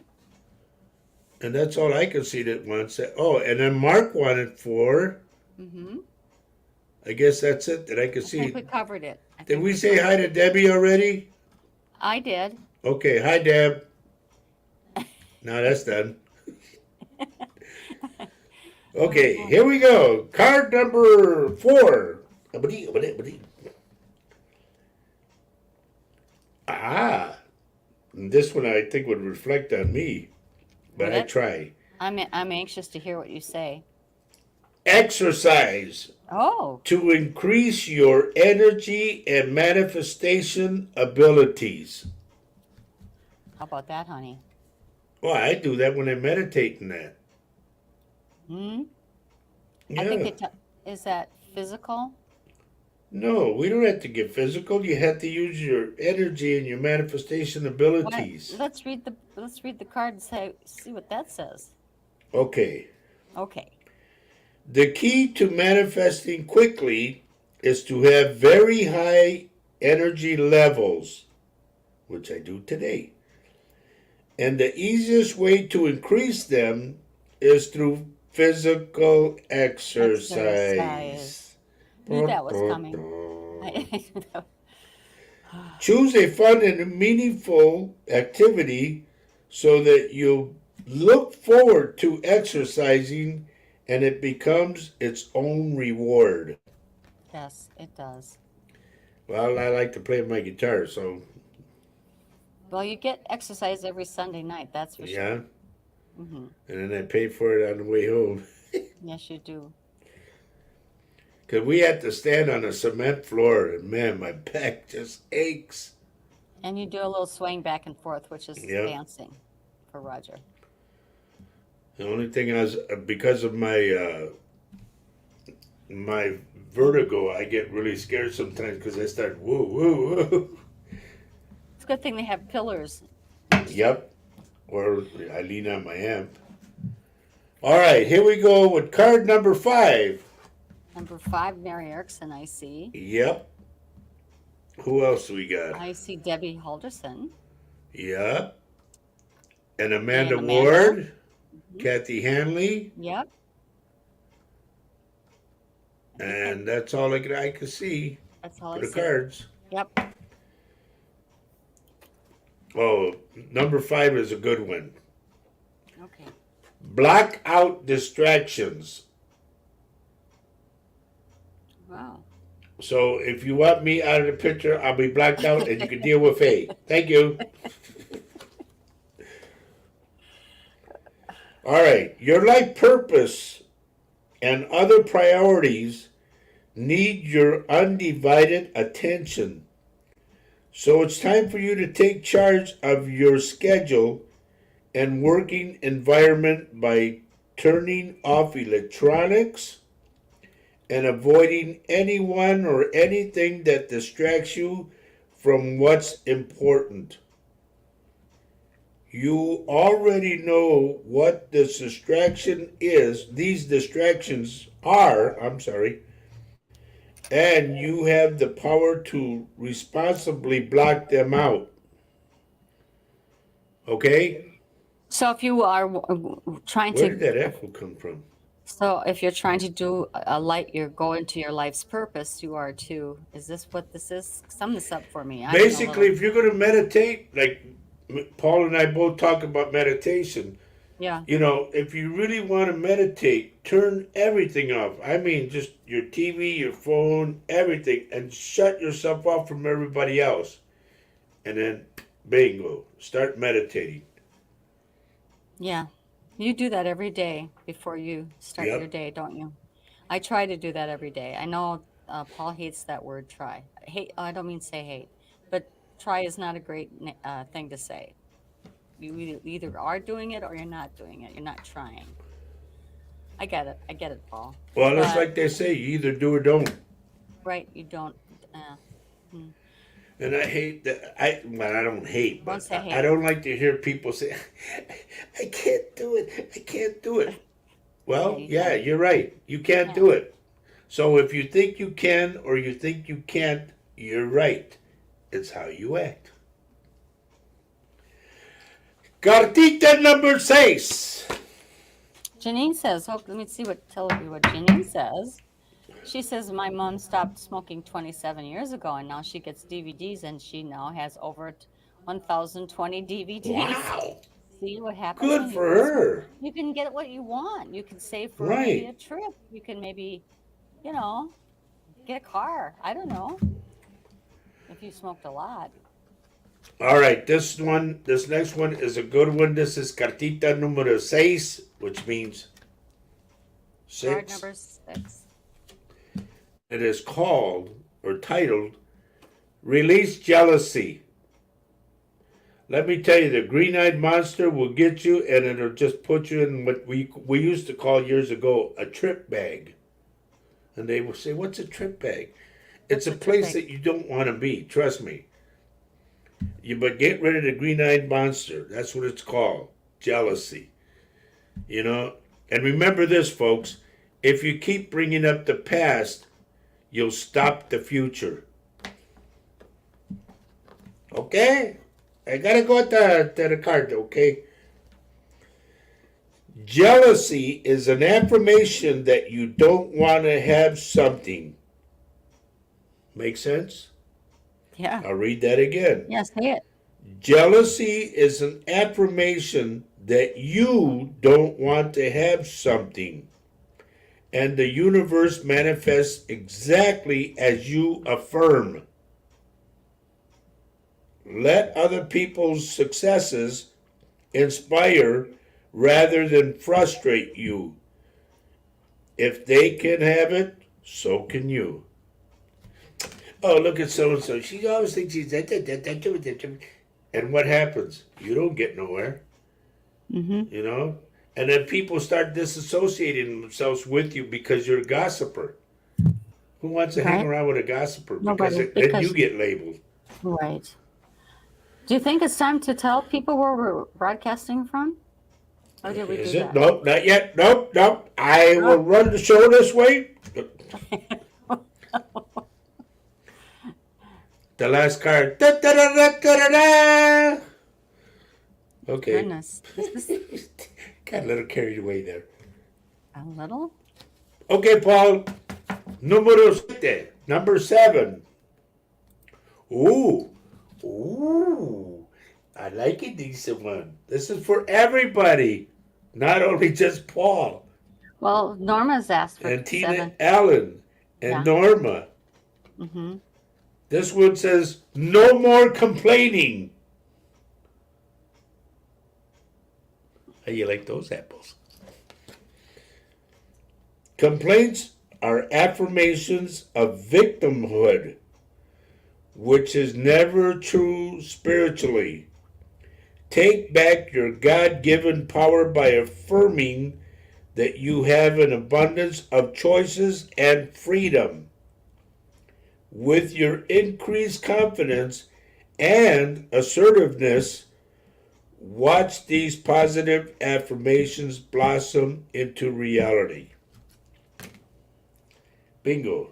And that's all I can see that wants it. Oh, and then Mark wanted 4. Mm-hmm. I guess that's it that I can I see. think we covered it. Did we say hi to Debbie already? I did. Okay, hi Deb. Now that's done. Okay, here we go. Card number 4. Ah, this one I think would reflect on me, but Would I it? try. I'm anxious to hear what you say. Exercise Oh, to increase your energy and manifestation abilities. how about that, honey? Well, I do that when I meditate in that. Hmm. Yeah. I think is that physical. No, we don't have to get physical. You have to use your energy and your manifestation abilities. Let's read the card and see what that says. Okay. Okay. The key to manifesting quickly is to have very high energy levels, which I do today. And the easiest way to increase them is through physical exercise. Knew that was coming. Choose a fun and meaningful activity so that you look forward to exercising and it becomes its own reward. Yes, it does. Well, I like to play my guitar, so Well, you get exercise every Sunday night, that's for yeah. sure. Hmm. And then I pay for it on the way home. Yes, you do. Because we had to stand on a cement floor, and man, my back just aches. And you do a little swaying back and forth, which is Yep. dancing for Roger. The only thing is, because of my vertigo, I get really scared sometimes because I start woo woo woo. It's a good thing they have pillars. Yep. Or I lean on my amp. All right, here we go with card number 5. Number 5, Mary Erickson, I see. Yep. Who else we got? I see Debbie Halderson. Yep. And Amanda And Amanda. Ward, Kathy Hanley, Yep. and that's all I can see That's all for I the see. cards. Yep. Oh, number 5 is a good one. Okay. Block out distractions. Wow. So if you want me out of the picture, I'll be blacked out and you can deal with Faye. Thank you. All right. Your life purpose and other priorities need your undivided attention. So it's time for you to take charge of your schedule and working environment by turning off electronics and avoiding anyone or anything that distracts you from what's important. You already know what this distraction is, these distractions are, and you have the power to responsibly block them out. Okay? So if you are trying Where to, did that echo come from? so if you're trying to do a light, you're going to your life's purpose, you are too. Is this what this is? Sum this up for me. I'm a Basically, little- if you're going to meditate, like Paul and I both talk about meditation, yeah. you know, if you really want to meditate, turn everything off. I mean, just your TV, your phone, everything, and shut yourself off from everybody else. And then, bingo, start meditating. Yeah. You do that every day before you start Yep. your day, don't you? I try to do that every day. I know Paul hates that word try. Hate, I don't mean say hate, but try is not a great thing to say. You either are doing it or you're not doing it. You're not trying. I get it. I get it, Paul. Well, it's But- like they say, you either do or don't. Right. You don't. And I hate that. I don't hate, Don't but say hate. I don't like to hear people say, "I can't do it. I can't do it." Well, Yeah, you you're right. You can't do it. So if you think you can or you think you can't, you're right. It's how you act. Cartita number 6. Janine says, oh, let me see tell you what Janine says. She says, my mom stopped smoking 27 years ago and now she gets DVDs and she now has over 1,020 DVDs. Wow. See what happens? Good when for you quit smoking? her. You can get what you want. You can save for Right. maybe a trip. You can maybe, get a car. I don't know. If you smoked a lot. All right, this next one is a good one. This is Cartita número 6, which means Card 6. number 6. It is called or titled Release Jealousy. Let me tell you, the green-eyed monster will get you and it'll just put you in what we used to call years ago a trip bag. And they will say, what's a trip bag? It's a What's a trip place bag? that you don't want to be, trust me. But get rid of the green-eyed monster. That's what it's called, jealousy. And remember this, folks. If you keep bringing up the past, you'll stop the future. Okay? I gotta go to the card, okay? Jealousy is an affirmation that you don't want to have something. Make sense? Yeah. I'll read that again. Yeah, say it. Jealousy is an affirmation that you don't want to have something. And the universe manifests exactly as you affirm. Let other people's successes inspire rather than frustrate you. If they can have it, So can you. Oh, look at so and so. She always thinks she's that. And what happens? You don't get nowhere, Mm-hmm. you know? And then people start disassociating themselves with you because you're a gossiper. Who wants to hang Right? around with a gossiper? Because Nobody. then you Because, get labeled. right. Do you think it's time to tell people where we're broadcasting from? Or did we do Is it? that? Nope, not yet. Nope, nope. I will Oh. run the show this way. The last card. Da, da, da, da, da, da. Okay. Goodness. Is this Got a little carried away there. a little? Okay, Paul. Número 7. Number 7. Ooh. Ooh. I like it, this one. This is for everybody. Not only just Paul. Well, Norma's asked for And Tina 7. Allen. And Yeah. Norma. Mm-hmm. This one says, no more complaining. How you like those apples? Complaints are affirmations of victimhood, which is never true spiritually. Take back your God-given power by affirming that you have an abundance of choices and freedom. With your increased confidence and assertiveness, watch these positive affirmations blossom into reality. Bingo.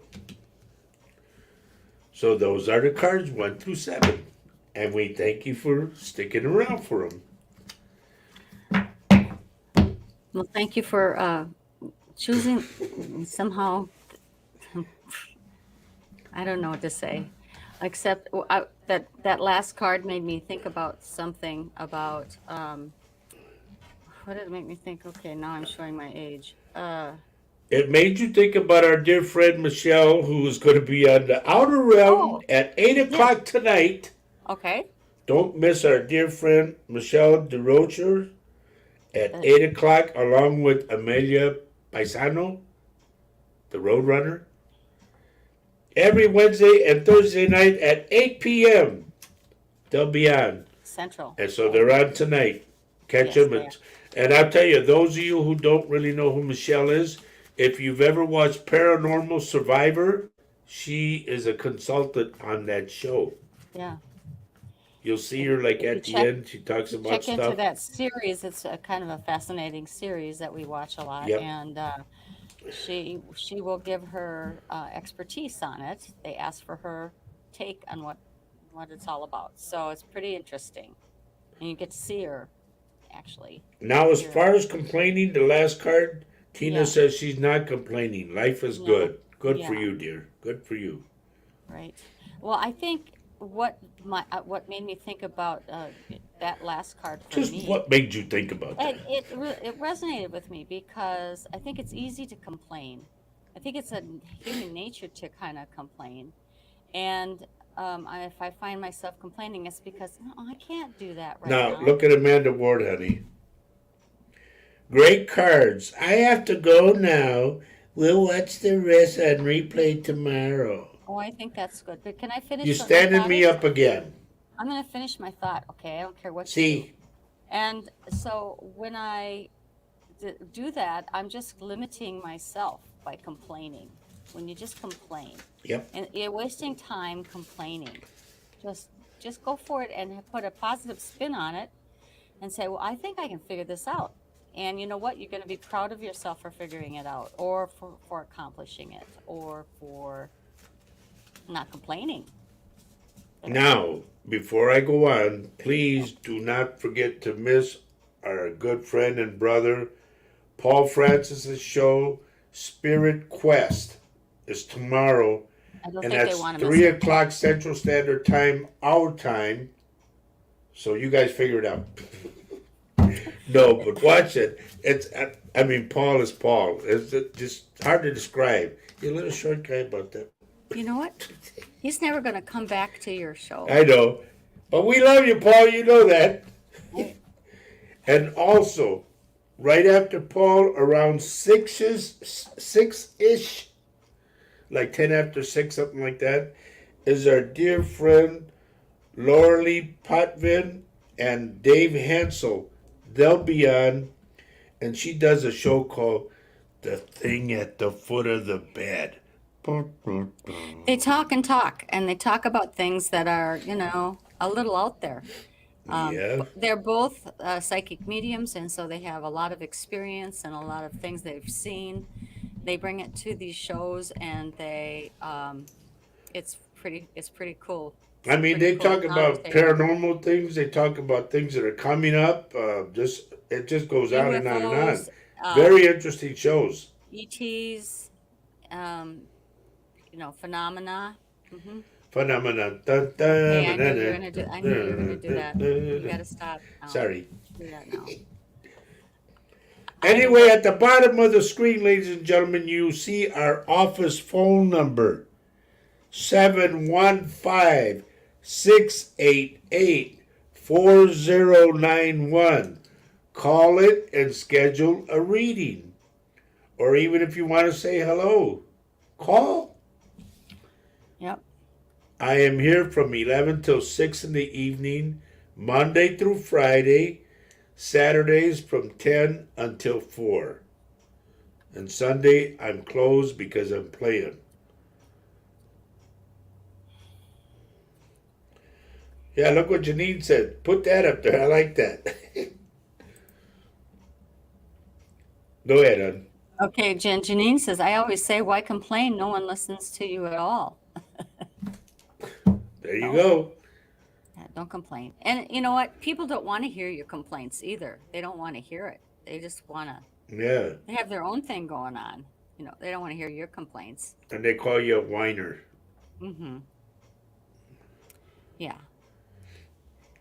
So those are the cards 1 through 7. And we thank you for sticking around for them. Well, thank you for choosing somehow. I don't know what to say, except that last card made me think about something about what did it make me think? Okay, now I'm showing my age. It made you think about our dear friend Michelle, who is going to be on the Outer Realm Oh, at 8 yeah. o'clock tonight. Okay. Don't miss our dear friend Michelle DeRocher at Uh, 8 o'clock, along with Amelia Paisano, the Roadrunner. Every Wednesday and Thursday night at 8 p.m. They'll be on. Central. And so they're on tonight. Catch Yes, them. they are. And I'll tell you, those of you who don't really know who Michelle is, if you've ever watched Paranormal Survivor, she is a consultant on that show. Yeah. You'll see her like If you at the check end. She talks about check into stuff. that series, it's a kind of a fascinating series that we watch a lot, Yep. and she will give her expertise on it. They ask for her take on what it's all about, so it's pretty interesting, and you get to see her actually Now, as here. far as complaining, the last card, Tina Yeah. says she's not complaining. Life is No. good. Good for Yeah. you, dear. Good for you. Right. Well, I think what made me think about that last card for Just me, what made you think about that? it resonated with me because I think it's easy to complain. I think it's a human nature to kind of complain, and if I find myself complaining, it's because no, I can't do that right Now, now. look at Amanda Ward, honey. Great cards. I have to go now. We'll watch the rest on replay tomorrow. Oh, I think that's good. But can I You're finish what my standing thought me is? up again. I'm going to finish my thought. Okay, I don't care what you do. See, And so when I do that, I'm just limiting myself by complaining. When you just complain, yep. and you're wasting time complaining, just go for it and put a positive spin on it, and say, well, I think I can figure this out. And you know what? You're going to be proud of yourself for figuring it out, or for accomplishing it, or for not complaining. Now, before I go on, please do not forget to miss our good friend and brother Paul Francis's show, Spirit Quest, is tomorrow, I don't and think they that's want to miss 3 it. o'clock Central Standard Time, our time. So you guys figure it out. No, but watch it. I mean, Paul is Paul. It's just hard to describe. You're a little short guy about that. You know what? He's never going to come back to your show. I know. But we love you, Paul. You know that. Right? And also, right after Paul, around 6-ish, like 10 after 6, something like that, is our dear friend Lauralee Potvin and Dave Hansel. They'll be on, and she does a show called The Thing at the Foot of the Bed. They talk and talk, and they talk about things that are, a little out there. Yeah. They're both psychic mediums, and so they have a lot of experience and a lot of things they've seen. They bring it to these shows, and it's pretty cool. It's I a mean, pretty they cool talk about conversation. paranormal things. They talk about things that are coming up. Just it just goes on and on and on. UFOs, Very interesting shows. ETs, um, phenomena. Hmm. Phenomena. Hey, I knew you were gonna do. I knew you were gonna do that. You gotta stop now. Sorry. Do that now. I Anyway, at the bottom of the screen, ladies and gentlemen, you see our office phone number 715 688 4091. Call it and schedule a reading. Or even if you want to say hello, call. Yep. I am here from 11 till 6 in the evening, Monday through Friday, Saturdays from 10 until 4. And Sunday, I'm closed because I'm playing. Yeah, look what Janine said. Put that up there. I like that. Go ahead, hon. Okay, Janine says, I always say, why complain? No one listens to you at all. There you Oh. go. Yeah, don't complain. And you know what? People don't want to hear your complaints either. They don't want to hear it. They just want to, Yeah. they have their own thing going on. They don't want to hear your complaints. And they call you a whiner. Mm-hmm. Yeah.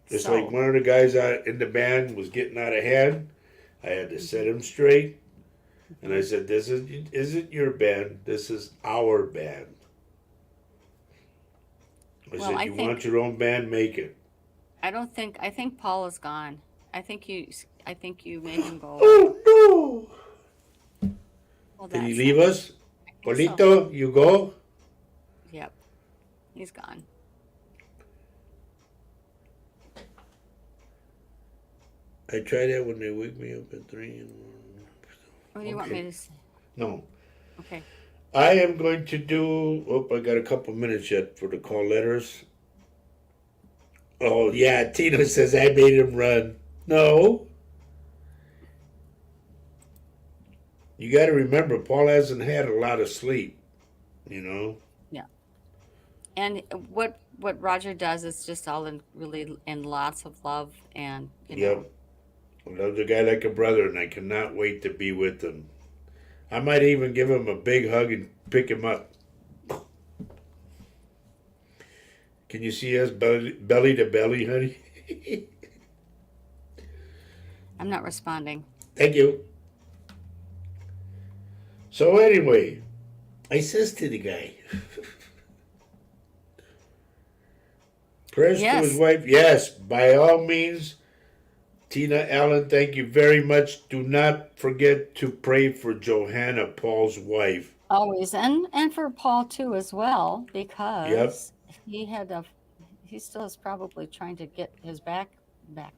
Just So, like one of the guys out in the band was getting out of hand. I had to set him straight. And I said, this isn't your band. This is our band. I well, said, I you want think, your own band, make it. I think Paul is gone. I think you made him go. Oh, no. Well, Did he that's leave not, us? I think so. Polito, you go? Yep. He's gone. I try that when they wake me up at 3 in the morning. What do you want me Okay. to say? No. Okay. I am going to do. Oh, I got a couple minutes yet for the call letters. Oh, yeah. Tina says I made him run. No. You got to remember, Paul hasn't had a lot of sleep, you know? Yeah. And what Roger does is just all in really in lots of love and Yep. I love the guy like a brother, and I cannot wait to be with him. I might even give him a big hug and pick him up. Can you see us belly to belly, honey? I'm not responding. Thank you. So anyway, I says to the guy, prayers to his Yes, wife. Yes, by all means, Tina Allen, thank you very much. Do not forget to pray for Johanna, Paul's wife. always, and for Paul too as well, Yep. because he still is probably trying to get his back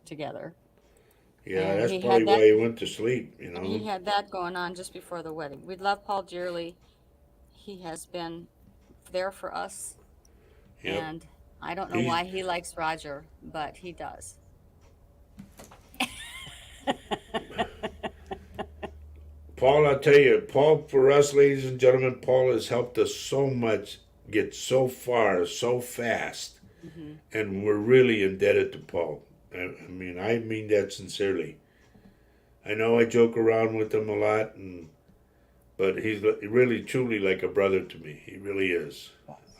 together, Yeah, and that's probably why he went to sleep, you he know. had that going on just before the wedding. We love Paul dearly. He has been there for us, Yep. and I don't know He's why he likes Roger, but he does. Paul, I'll tell you, Paul, for us, ladies and gentlemen, Paul has helped us so much, get so far, so fast. Hmm. And we're really indebted to Paul. I mean that sincerely. I know I joke around with him a lot, but he's really, truly like a brother to me. He really is.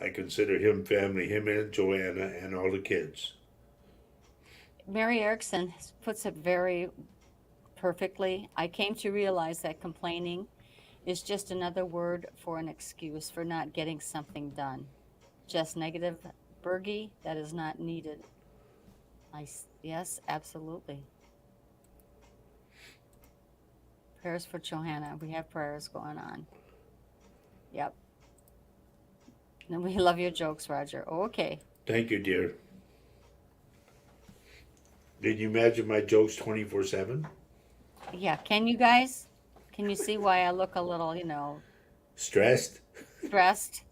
I consider him family, him and Joanna and all the kids. Mary Erickson puts it very perfectly. I came to realize that complaining is just another word for an excuse for not getting something done. Just negative Bergie that is not needed. Yes, absolutely. Prayers for Johanna. We have prayers going on. Yep. And we love your jokes, Roger. Okay. Thank you, dear. Did you imagine my jokes 24/7? Yeah. Can you guys? Can you see why I look a little, Stressed? stressed?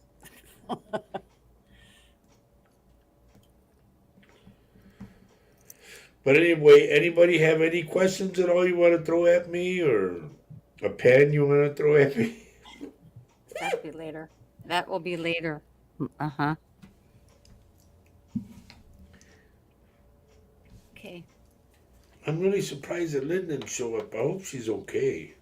But anyway, anybody have any questions at all you want to throw at me, or a pen you want to throw at me? That'll be later. That will be later. Uh-huh. Okay. I'm really surprised that Lynn didn't show up. I hope she's okay.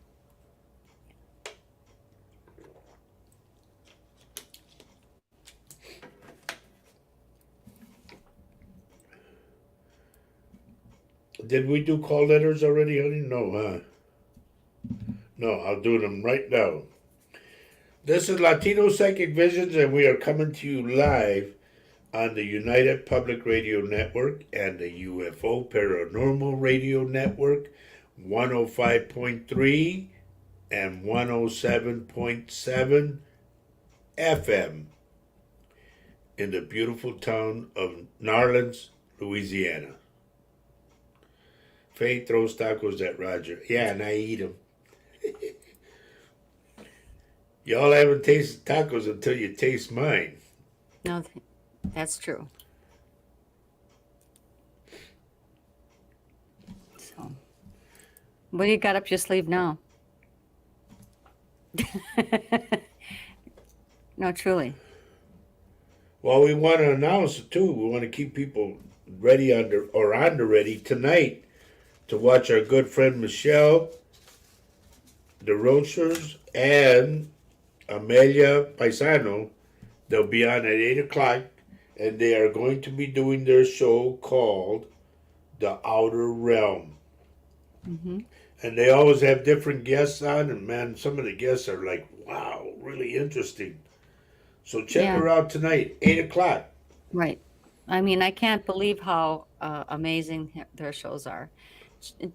Did we do call letters already, honey? No, huh? No, I'll do them right now. This is Latino Psychic Visions, and we are coming to you live on the United Public Radio Network and the UFO Paranormal Radio Network, 105.3 and 107.7 FM in the beautiful town of Narlands, Louisiana. Faye throws tacos at Roger. Yeah, and I eat them. Y'all haven't tasted tacos until you taste mine. No, that's true. So, what do you got up your sleeve now? No, truly. Well, we want to announce it too. We want to keep people ready on the ready tonight to watch our good friend Michelle, the Roachers, and Amelia Paisano. They'll be on at 8 o'clock, and they are going to be doing their show called The Outer Realm. Hmm. And they always have different guests on, and man, some of the guests are like, wow, really interesting. So check Yeah, her out tonight, 8 o'clock. right. I mean, I can't believe how amazing their shows are.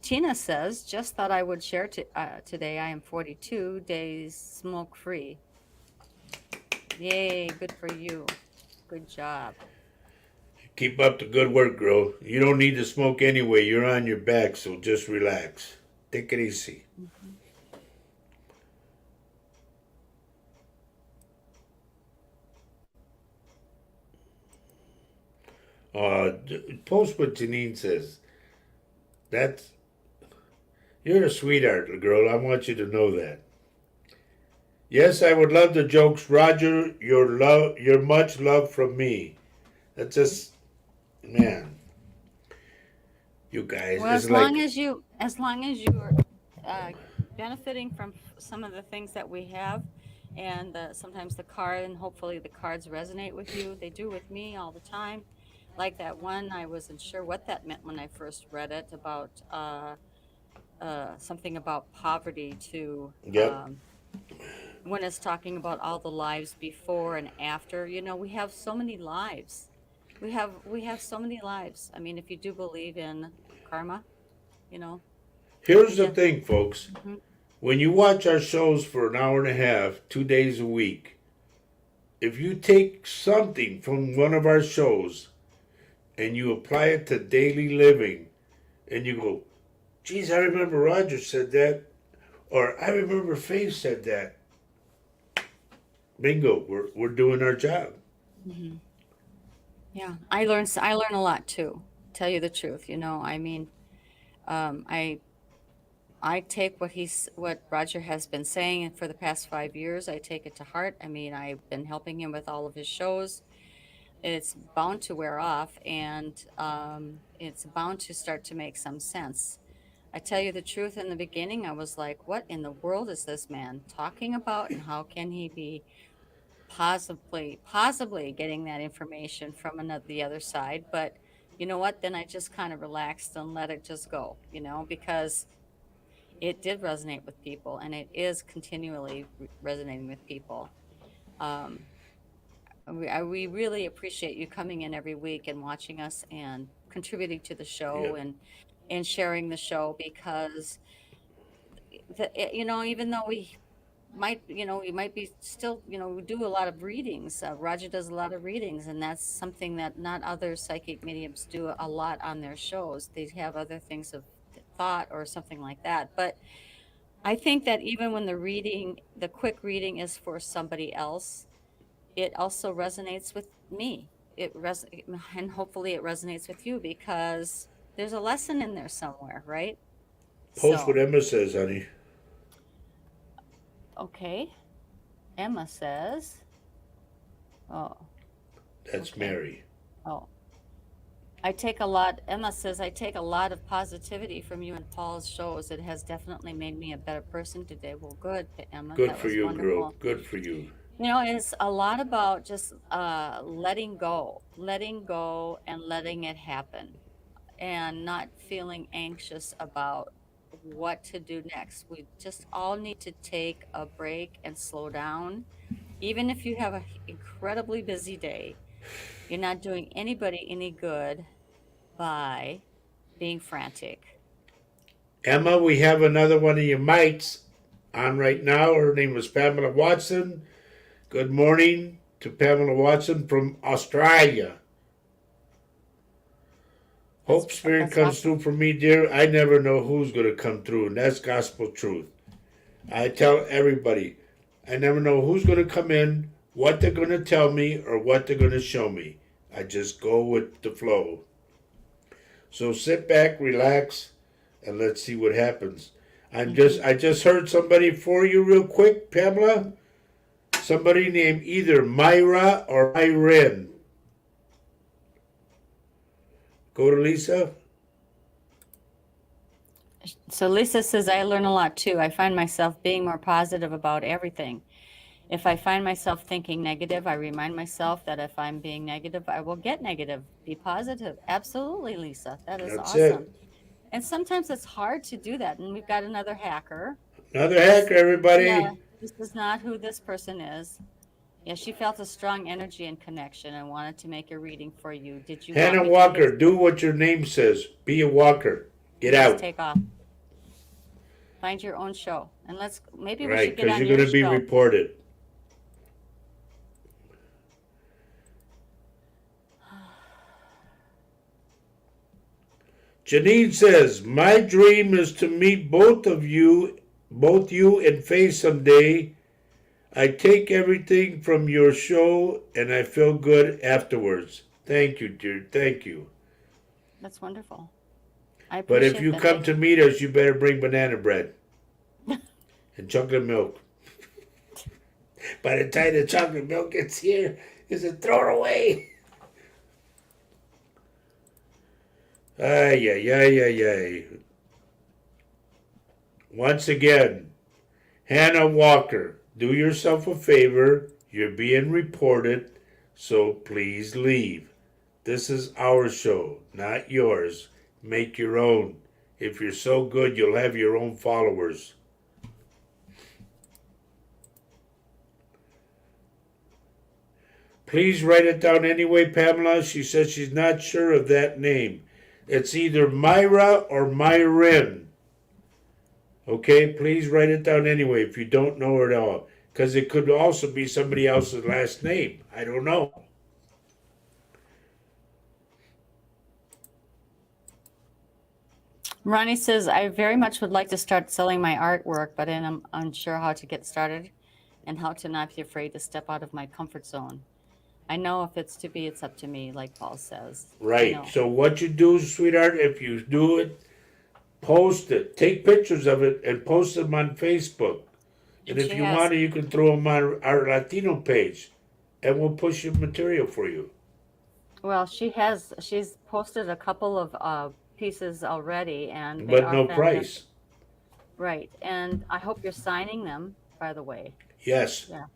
Tina says, just thought I would share today. I am 42 days smoke free. Yay, good for you. Good job. Keep up the good work, girl. You don't need to smoke anyway. You're on your back, so just relax. Take it easy. Mhm. Post what Janine says. That's You're a sweetheart, girl. I want you to know that. Yes, I would love the jokes, Roger. Your much love from me. That's just, man, you guys. Well, It's like, as long as you are uh, benefiting from some of the things that we have, and sometimes the card, and hopefully the cards resonate with you. They do with me all the time. Like that one, I wasn't sure what that meant when I first read it about something about poverty to yep. when it's talking about all the lives before and after. We have so many lives. We have so many lives. I mean, if you do believe in karma, you know, we Here's the just. thing, folks. Mhm. When you watch our shows for an hour and a half, 2 days a week, if you take something from one of our shows and you apply it to daily living, and you go, geez, I remember Roger said that, or I remember Faith said that. Bingo, we're doing our job. Mhm. Yeah, I learn a lot too. Tell you the truth, I mean, I take what Roger has been saying for the past 5 years. I take it to heart. I mean, I've been helping him with all of his shows. It's bound to wear off, and it's bound to start to make some sense. I tell you the truth, in the beginning, I was like, what in the world is this man talking about, and how can he be possibly getting that information from the other side? But you know what? Then I just kind of relaxed and let it just go, because it did resonate with people, and it is continually resonating with people. Um, we really appreciate you coming in every week and watching us and contributing to the show, Yep. and sharing the show, because even though you might be still, we do a lot of readings. Roger does a lot of readings, and that's something that not other psychic mediums do a lot on their shows. They have other things of thought or something like that. But I think that even when the quick reading is for somebody else, it also resonates with me. And hopefully it resonates with you because there's a lesson in there somewhere, right? Post what So, Emma says, honey. okay. Emma says, oh, That's okay. Mary. Oh, Emma says, I take a lot of positivity from you and Paul's shows. It has definitely made me a better person today. Well, good, Emma. Good That for was you, girl. wonderful. Good for you. It's a lot about just letting go and letting it happen and not feeling anxious about what to do next. We just all need to take a break and slow down. Even if you have an incredibly busy day, you're not doing anybody any good by being frantic. Emma, we have another one of your mites on right now. Her name was Pamela Watson. Good morning to Pamela Watson from Australia. Hope Spirit That's comes awesome. through for me, dear. I never know who's going to come through, and that's gospel truth. I tell everybody, I never know who's going to come in, what they're going to tell me, or what they're going to show me. I just go with the flow. So sit back, relax, and let's see what happens. Hmm. I just heard somebody for you real quick, Pamela. Somebody named either Myra or Myrin. Go to Lisa. So Lisa says, I learn a lot too. I find myself being more positive about everything. If I find myself thinking negative, I remind myself that if I'm being negative, I will get negative. Be positive. Absolutely, Lisa. That is That's awesome. it. And sometimes it's hard to do that. And we've got another hacker. Another This, hacker, yeah, everybody. this is not who this person is. Yeah, she felt a strong energy and connection and wanted to make a reading for you. Did you want Hannah me to hit? Walker, do what your name says. Be a walker. Get Just out. take off. Find your own show. And maybe we Right, should get because on you're your going to be show. reported. Janine says, my dream is to meet both you in face someday. I take everything from your show and I feel good afterwards. Thank you, dear. Thank you. That's wonderful. I But if appreciate you that. come to meet us, you better bring banana bread and chocolate milk. By the time the chocolate milk gets here, it's a throwaway. Ay, ay, ay, ay, ay. Once again, Hannah Walker, do yourself a favor. You're being reported, so please leave. This is our show, not yours. Make your own. If you're so good, you'll have your own followers. Please write it down anyway, Pamela. She says she's not sure of that name. It's either Myra or Myrin. Okay, please write it down anyway if you don't know her at all. Because it could also be somebody else's last name. I don't know. Ronnie says, I very much would like to start selling my artwork, but I'm unsure how to get started and how to not be afraid to step out of my comfort zone. I know if it's to be, it's up to me, like Paul says. I Right. know. So what you do, sweetheart, if you do it, post it. Take pictures of it and post them on Facebook. And And if she you want has, to, you can throw them on our Latino page. And we'll push your material for you. well, she's posted a couple of pieces already, and they But are no fantastic. price. Right. And I hope you're signing them, by the way. Yes. Yeah.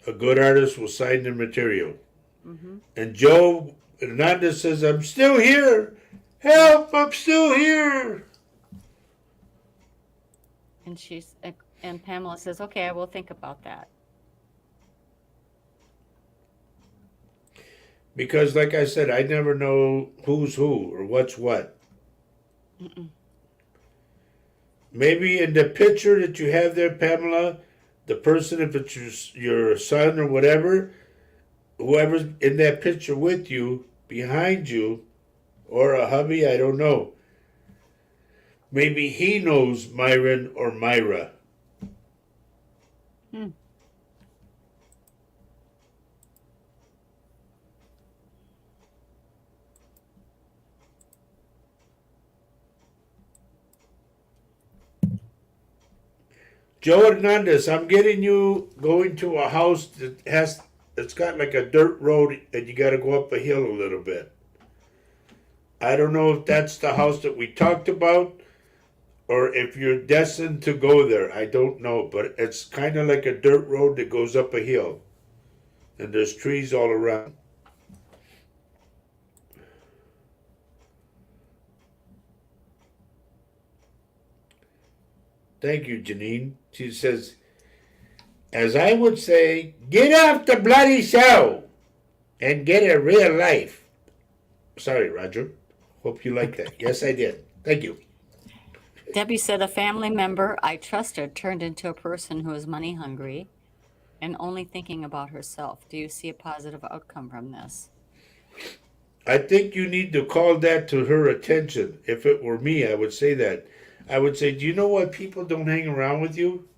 A good artist will sign their material. Hmm. And Joe Hernandez says, I'm still here. Help, I'm still here. And and Pamela says, okay, I will think about that. Because, like I said, I never know who's who or what's what. Mm-mm. Maybe in the picture that you have there, Pamela, the person, if it's your son or whatever, whoever's in that picture with you, behind you, or a hubby, I don't know. Maybe he knows Myron or Myra. Hmm. Joe Hernandez, I'm getting you going to a house that it's got like a dirt road and you got to go up a hill a little bit. I don't know if that's the house that we talked about or if you're destined to go there. I don't know, but it's kind of like a dirt road that goes up a hill and there's trees all around. Thank you, Janine. She says, as I would say, get off the bloody show and get a real life. Sorry, Roger. Hope you like that. Yes, I did. Thank you. Debbie said a family member I trusted turned into a person who is money hungry and only thinking about herself. Do you see a positive outcome from this? I think you need to call that to her attention. If it were me, I would say that. I would say, do you know why people don't hang around with you?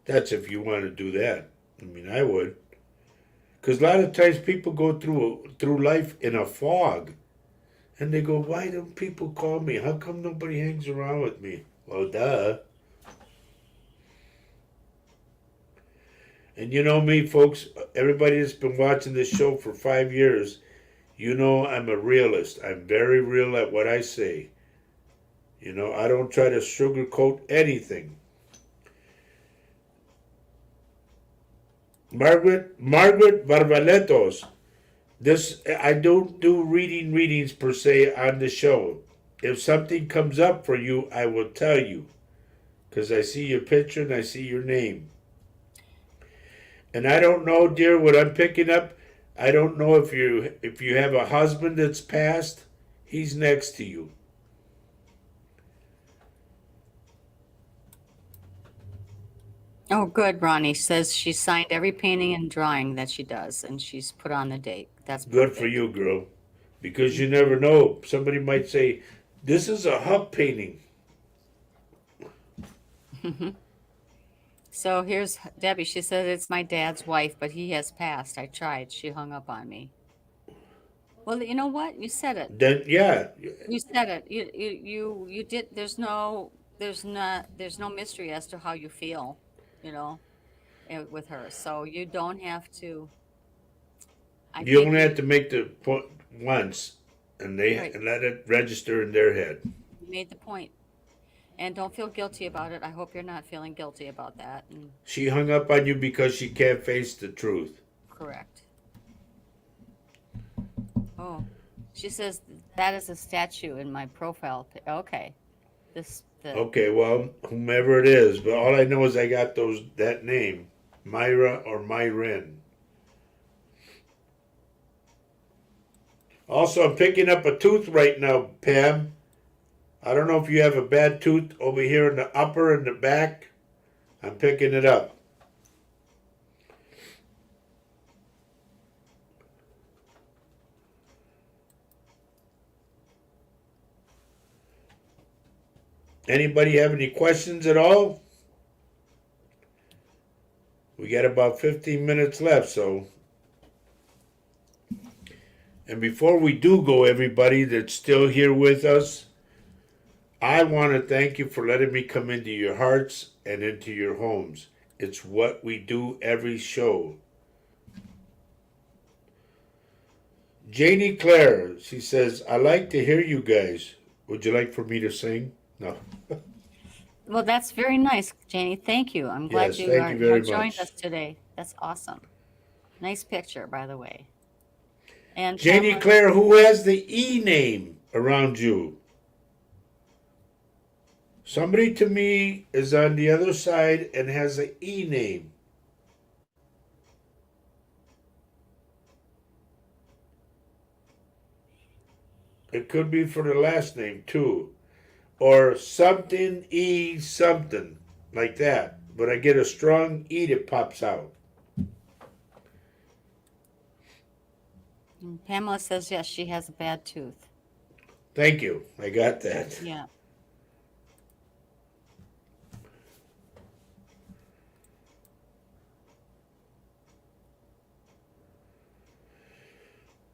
That's if you want to do that. I mean, I would. Because a lot of times people go through life in a fog. And they go, why don't people call me? How come nobody hangs around with me? Well, duh. And you know me, folks, everybody that's been watching this show for 5 years, you know I'm a realist. I'm very real at what I say. You know, I don't try to sugarcoat anything. Margaret Barbaletos. This I don't do readings per se on the show. If something comes up for you, I will tell you, because I see your picture and I see your name. And I don't know, dear, what I'm picking up. I don't know if you have a husband that's passed. He's next to you. Oh, good. Ronnie says she signed every painting and drawing that she does, and she's put on the date. That's Good for perfect. you, girl. Because you never know. Somebody might say, this is a hub painting. So here's Debbie. She said it's my dad's wife, but he has passed. I tried. She hung up on me. Well, you know what? You said it. Then, yeah. You said it. You did. There's no mystery as to how you feel, you know, with her. So you don't have to. I You think only have you to make the point once, and right. and let it register in their head. You made the point, and don't feel guilty about it. I hope you're not feeling guilty about that. And She hung up on you because she can't face the truth. correct. Oh, she says that is a statue in my profile. Okay, the Okay, well, whomever it is, but all I know is I got that name, Myra or Myrin. Also, I'm picking up a tooth right now, Pam. I don't know if you have a bad tooth over here in the upper and the back. I'm picking it up. Anybody have any questions at all? We got about 15 minutes left, so. And before we do go, everybody that's still here with us, I want to thank you for letting me come into your hearts and into your homes. It's what we do every show. Janie Claire, she says, I like to hear you guys. Would you like for me to sing? No. well, that's very nice, Janie. Thank you. I'm glad Yes, you thank you have very joined much. us today. That's awesome. Nice picture, by the way. And Janie Pamela, Claire, who has the E name around you? Somebody to me is on the other side and has an E name. It could be for the last name too. or something E something like that. But I get a strong E that pops out. And Pamela says yes, she has a bad tooth. Thank you. I got that. Yeah.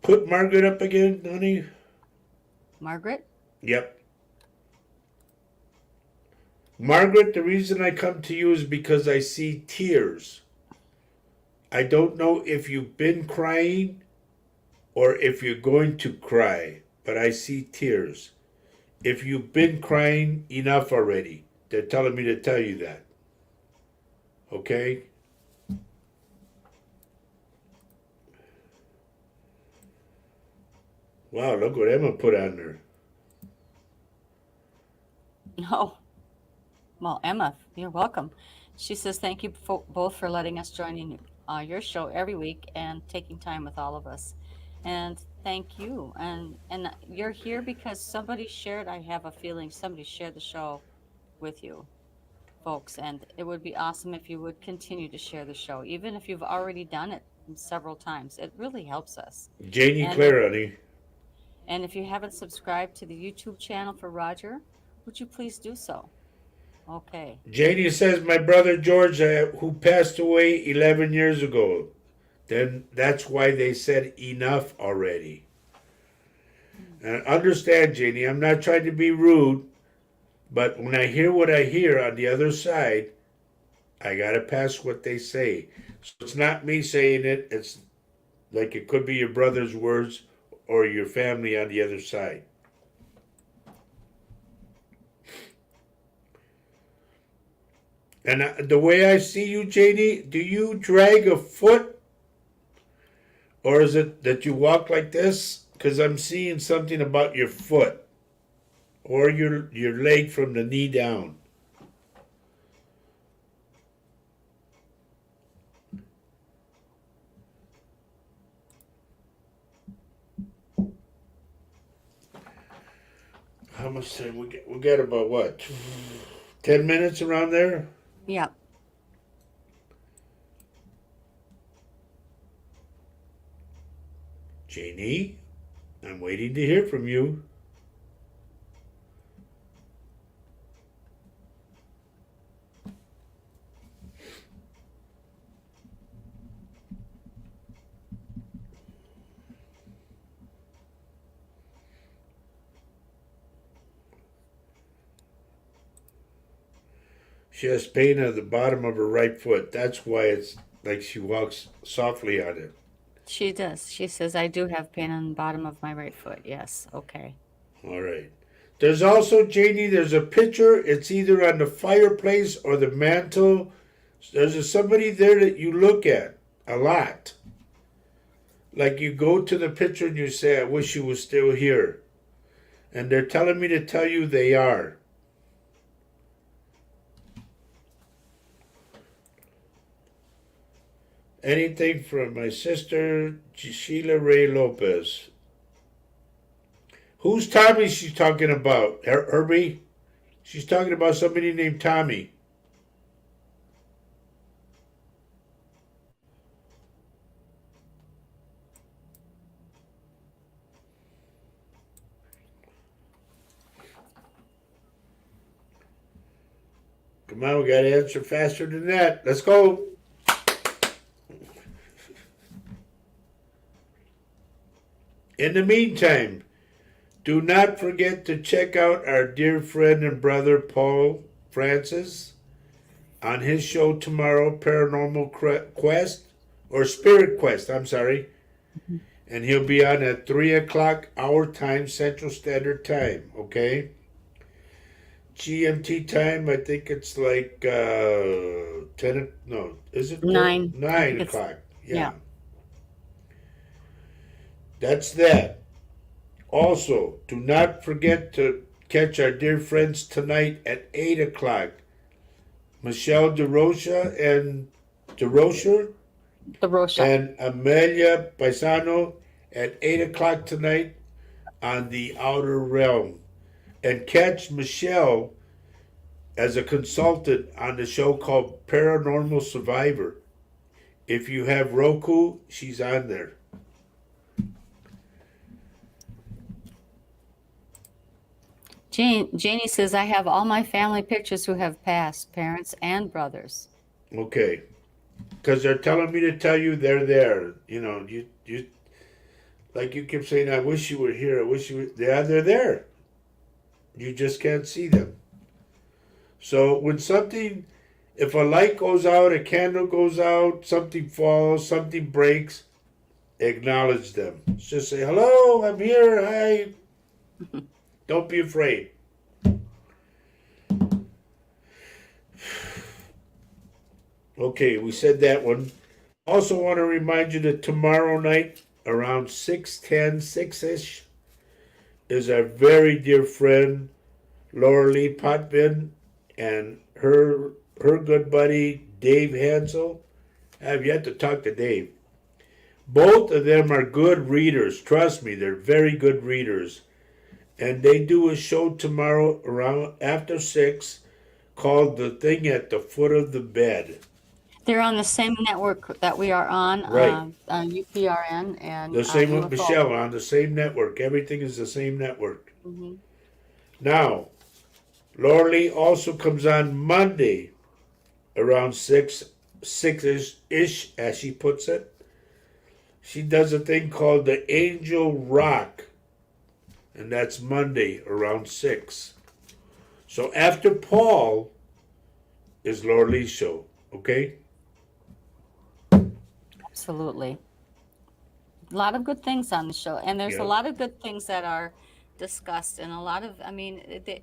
Put Margaret up again, honey. Margaret? Yep. Margaret, the reason I come to you is because I see tears. I don't know if you've been crying or if you're going to cry, but I see tears. If you've been crying, enough already. They're telling me to tell you that. Okay? Wow, look what Emma put on there. No. Well, Emma, you're welcome. She says thank you both for letting us join in your show every week and taking time with all of us. And thank you. And you're here because somebody shared. I have a feeling somebody shared the show with you, folks. And it would be awesome if you would continue to share the show, even if you've already done it several times. It really helps us. Janie And Claire, honey. and if you haven't subscribed to the YouTube channel for Roger, would you please do so? Okay. Janie says my brother George, who passed away 11 years ago. Then that's why they said enough already. And understand, Janie, I'm not trying to be rude, but when I hear what I hear on the other side, I gotta pass what they say. So it's not me saying it. It's like it could be your brother's words or your family on the other side. And the way I see you, Janie, do you drag a foot? Or is it that you walk like this? Because I'm seeing something about your foot. Or your leg from the knee down. How much time we get? We got about what? 10 minutes around there? Yeah. Janie, I'm waiting to hear from you. She has pain at the bottom of her right foot. That's why it's like she walks softly on it. She does. She says, I do have pain on the bottom of my right foot. Yes. Okay. All right. There's also, Janie, there's a picture. It's either on the fireplace or the mantle. There's somebody there that you look at a lot. Like you go to the picture and you say, I wish you was still here. And they're telling me to tell you they are. Anything from my sister, Sheila Ray Lopez. Who's Tommy she's talking about? Herbie? She's talking about somebody named Tommy. Come on, we got to answer faster than that. Let's go. In the meantime, do not forget to check out our dear friend and brother Paul Francis on his show tomorrow, Paranormal Quest, or Spirit Quest, I'm sorry. And he'll be on at 3 o'clock our time, Central Standard Time, okay? GMT time, I think it's like 10, no, is it 9. 9 o'clock, yeah. That's that. Also, do not forget to catch our dear friends tonight at 8 o'clock. Michelle DeRocha and DeRocher and Amelia Paisano at 8 o'clock tonight on the Outer Realm. and catch Michelle as a consultant on the show called Paranormal Survivor. If you have Roku, she's on there. Janie says, I have all my family pictures who have passed, parents and brothers. Okay. Because they're telling me to tell you they're there. You know, you like you keep saying, I wish you were here. I wish you were. Yeah, they're there. You just can't see them. So when something, if a light goes out, a candle goes out, something falls, something breaks, acknowledge them. Just say, hello, I'm here. Hi. Don't be afraid. Okay, we said that one. Also want to remind you that tomorrow night around 6:10, 6-ish, is our very dear friend Laura Lee Potvin and her good buddy Dave Hansel. I have yet to talk to Dave. Both of them are good readers. Trust me, they're very good readers. And they do a show tomorrow around after 6 called The Thing at the Foot of the Bed. They're on the same network that we are on, Right. UPRN and The same with UFO. Michelle on the same network. Everything is the same network. Mm-hmm. Now, Laura Lee also comes on Monday around 6-ish, as she puts it. She does a thing called the Angel Rock, and that's Monday around 6. So after Paul is Laura Lee's show, okay? Absolutely. A lot of good things on the show, and there's Yeah. a lot of good things that are discussed, and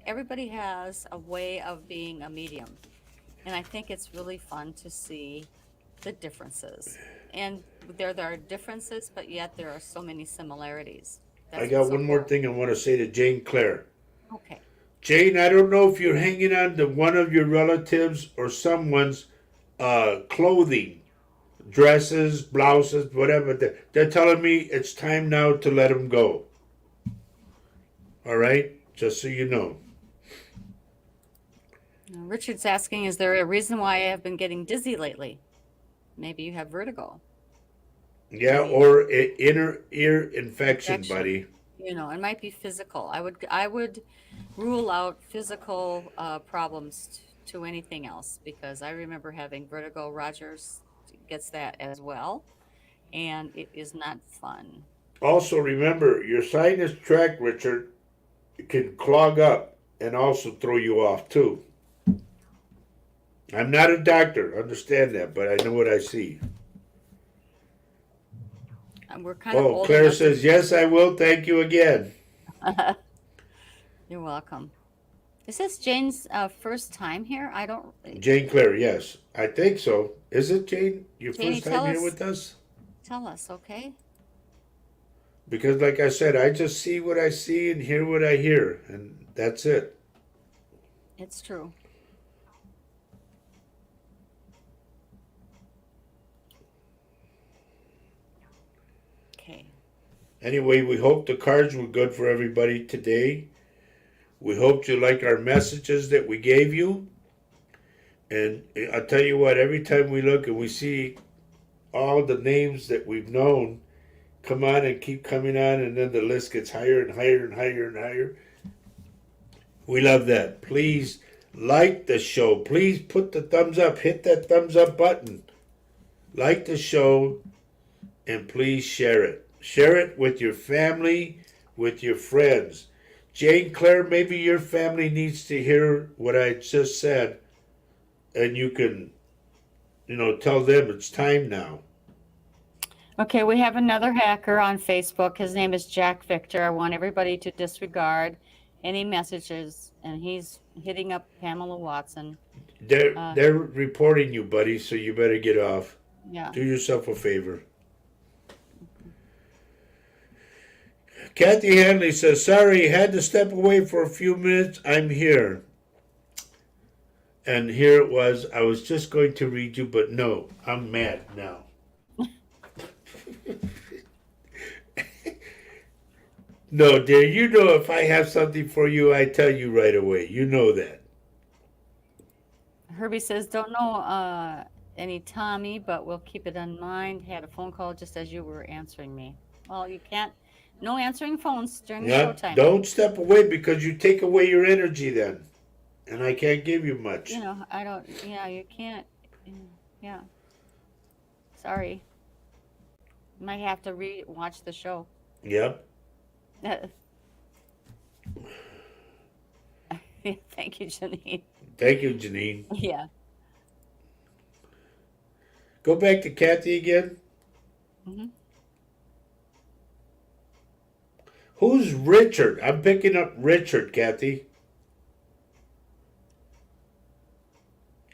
everybody has a way of being a medium, and I think it's really fun to see the differences. And there are differences, but yet there are so many similarities. I got one more thing I want to say to Jane Claire. Okay. Jane, I don't know if you're hanging on to one of your relatives or someone's clothing, dresses, blouses, whatever. They're telling me it's time now to let them go. All right? Just so you know. Richard's asking, is there a reason why I have been getting dizzy lately? Maybe you have vertigo. Yeah, or inner ear infection, Infection. buddy. It might be physical. I would rule out physical problems to anything else, because I remember having vertigo. Rogers gets that as well, and it is not fun. Also, remember, your sinus tract, Richard, can clog up and also throw you off, too. I'm not a doctor, understand that, but I know what I see. And we're kind of old Claire enough says, yes, I will. Thank you again. You're welcome. Is this Jane's first time here? I don't. Jane Claire, yes. I think so. Is it, Jane? Your Janie, first time tell here us. with us? Tell us, okay? Because, like I said, I just see what I see and hear what I hear, and that's it. It's true. Okay. Anyway, we hope the cards were good for everybody today. We hope you like our messages that we gave you. And I'll tell you what, every time we look and we see all the names that we've known come on and keep coming on, and then the list gets higher and higher and higher and higher. We love that. Please like the show. Please put the thumbs up. Hit that thumbs up button. Like the show, and please share it. Share it with your family, with your friends. Jane Claire, maybe your family needs to hear what I just said, and you can, tell them it's time now. Okay, we have another hacker on Facebook. His name is Jack Victor. I want everybody to disregard any messages, and he's hitting up Pamela Watson. They're reporting you, buddy, so you better get off. Yeah. Do yourself a favor. Kathy Hanley says, sorry, had to step away for a few minutes. I'm here. And here it was. I was just going to read you, but no, I'm mad now. No, dear, you know if I have something for you, I tell you right away. You know that. Herbie says, don't know any Tommy, but we'll keep it in mind. Had a phone call just as you were answering me. Well, you can't, no answering phones during the Yeah, showtime. don't step away because you take away your energy then. And I can't give you much. You know, I don't, yeah, you can't, yeah. Sorry. Might have to re-watch the show. Yep. Thank you, Janine. Thank you, Janine. Yeah. Go back to Kathy again. Hmm. Who's Richard? I'm picking up Richard, Kathy.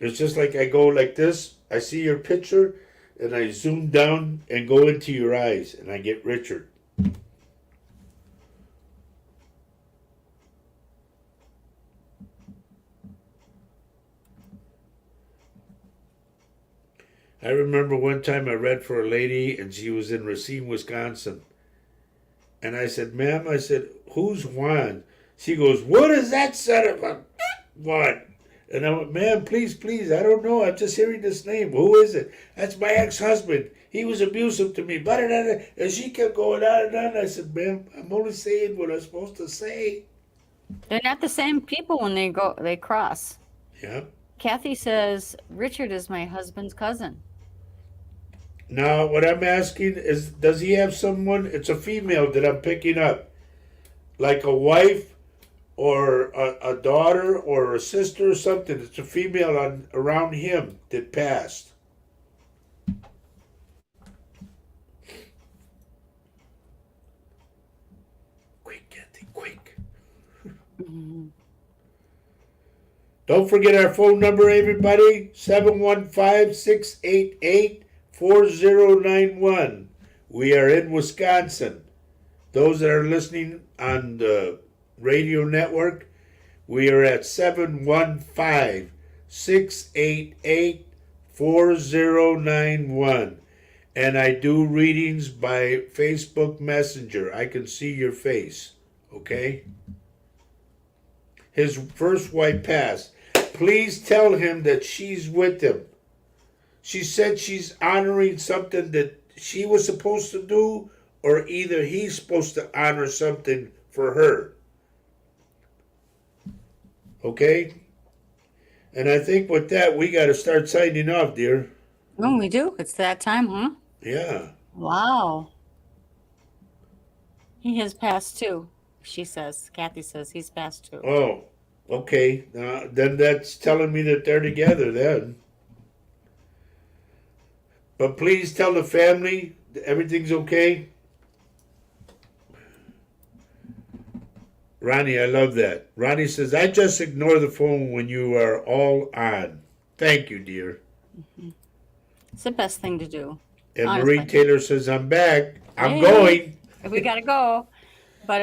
It's just like I go like this. I see your picture, and I zoom down and go into your eyes, and I get Richard. I remember one time I read for a lady, and she was in Racine, Wisconsin. And I said, ma'am, I said, who's Juan? She goes, what is that son of a what? And I went, ma'am, please, please, I don't know. I'm just hearing this name. Who is it? That's my ex-husband. He was abusive to me. And she kept going on and on. I said, ma'am, I'm only saying what I'm supposed to say. They're not the same people when they cross. Yeah. Kathy says, Richard is my husband's cousin. Now, what I'm asking is, does he have someone? It's a female that I'm picking up. Like a wife or a daughter or a sister or something. It's a female around him that passed. Quick, Kathy, quick. Mm-hmm. Don't forget our phone number, everybody. 715-688-4091. We are in Wisconsin. Those that are listening on the radio network, we are at 715-688-4091. And I do readings by Facebook Messenger. I can see your face, okay? His first wife passed. Please tell him that she's with him. She said she's honoring something that she was supposed to do, or either he's supposed to honor something for her. Okay? And I think with that, we got to start signing off, dear. Oh, we do? It's that time, huh? Yeah. Wow. He has passed too, she says. Kathy says he's passed too. Oh, okay. Then that's telling me that they're together then. But please tell the family everything's okay. Ronnie, I love that. Ronnie says, I just ignore the phone when you are all on. Thank you, dear. Mm-hmm. It's the best thing to do. And honestly. Marie Taylor says, I'm back. I'm Yay. going. We got to go. But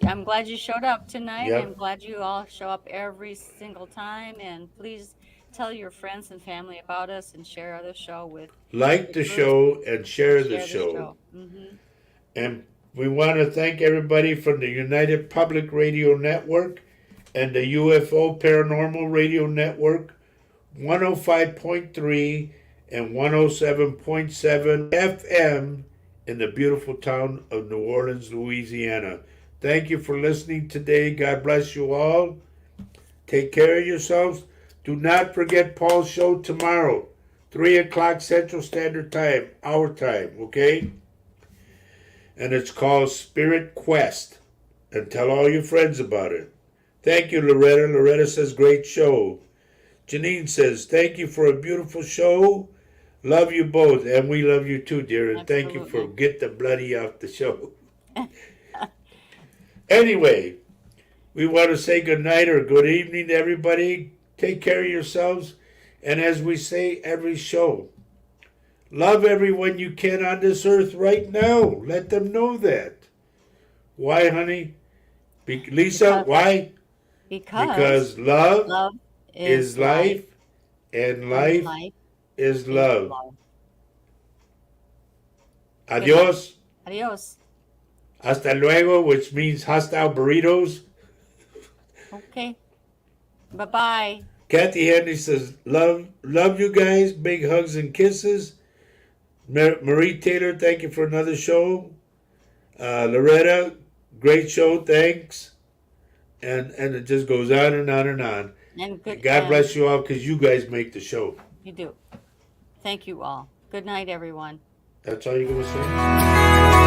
I'm glad you showed up tonight. Yep. I'm glad you all show up every single time. And please tell your friends and family about us and share the show with. Like the show and share the show. Mm-hmm. And we want to thank everybody from the United Public Radio Network and the UFO Paranormal Radio Network, 105.3 and 107.7 FM in the beautiful town of New Orleans, Louisiana. Thank you for listening today. God bless you all. Take care of yourselves. Do not forget Paul's show tomorrow, 3 o'clock Central Standard Time, our time, okay? And it's called Spirit Quest. And tell all your friends about it. Thank you, Loretta. Loretta says, great show. Janine says, thank you for a beautiful show. Love you both. And we love you too, dear. And thank you for Get the Bloody off the show. Anyway, we want to say good night or good evening to everybody. Take care of yourselves. And as we say every show, love everyone you can on this earth right now. Let them know that. Why, honey? Lisa, why? Because love is life, and life is love. Adios. Adios. Hasta luego, which means hostile burritos. Okay. Bye-bye. Kathy Henry says, love you guys. Big hugs and kisses. Marie Taylor, thank you for another show. Loretta, great show, thanks. And it just goes on and on and on. And good. And God bless you all because you guys make the show. You do. Thank you all. Good night, everyone. That's all you're going to say?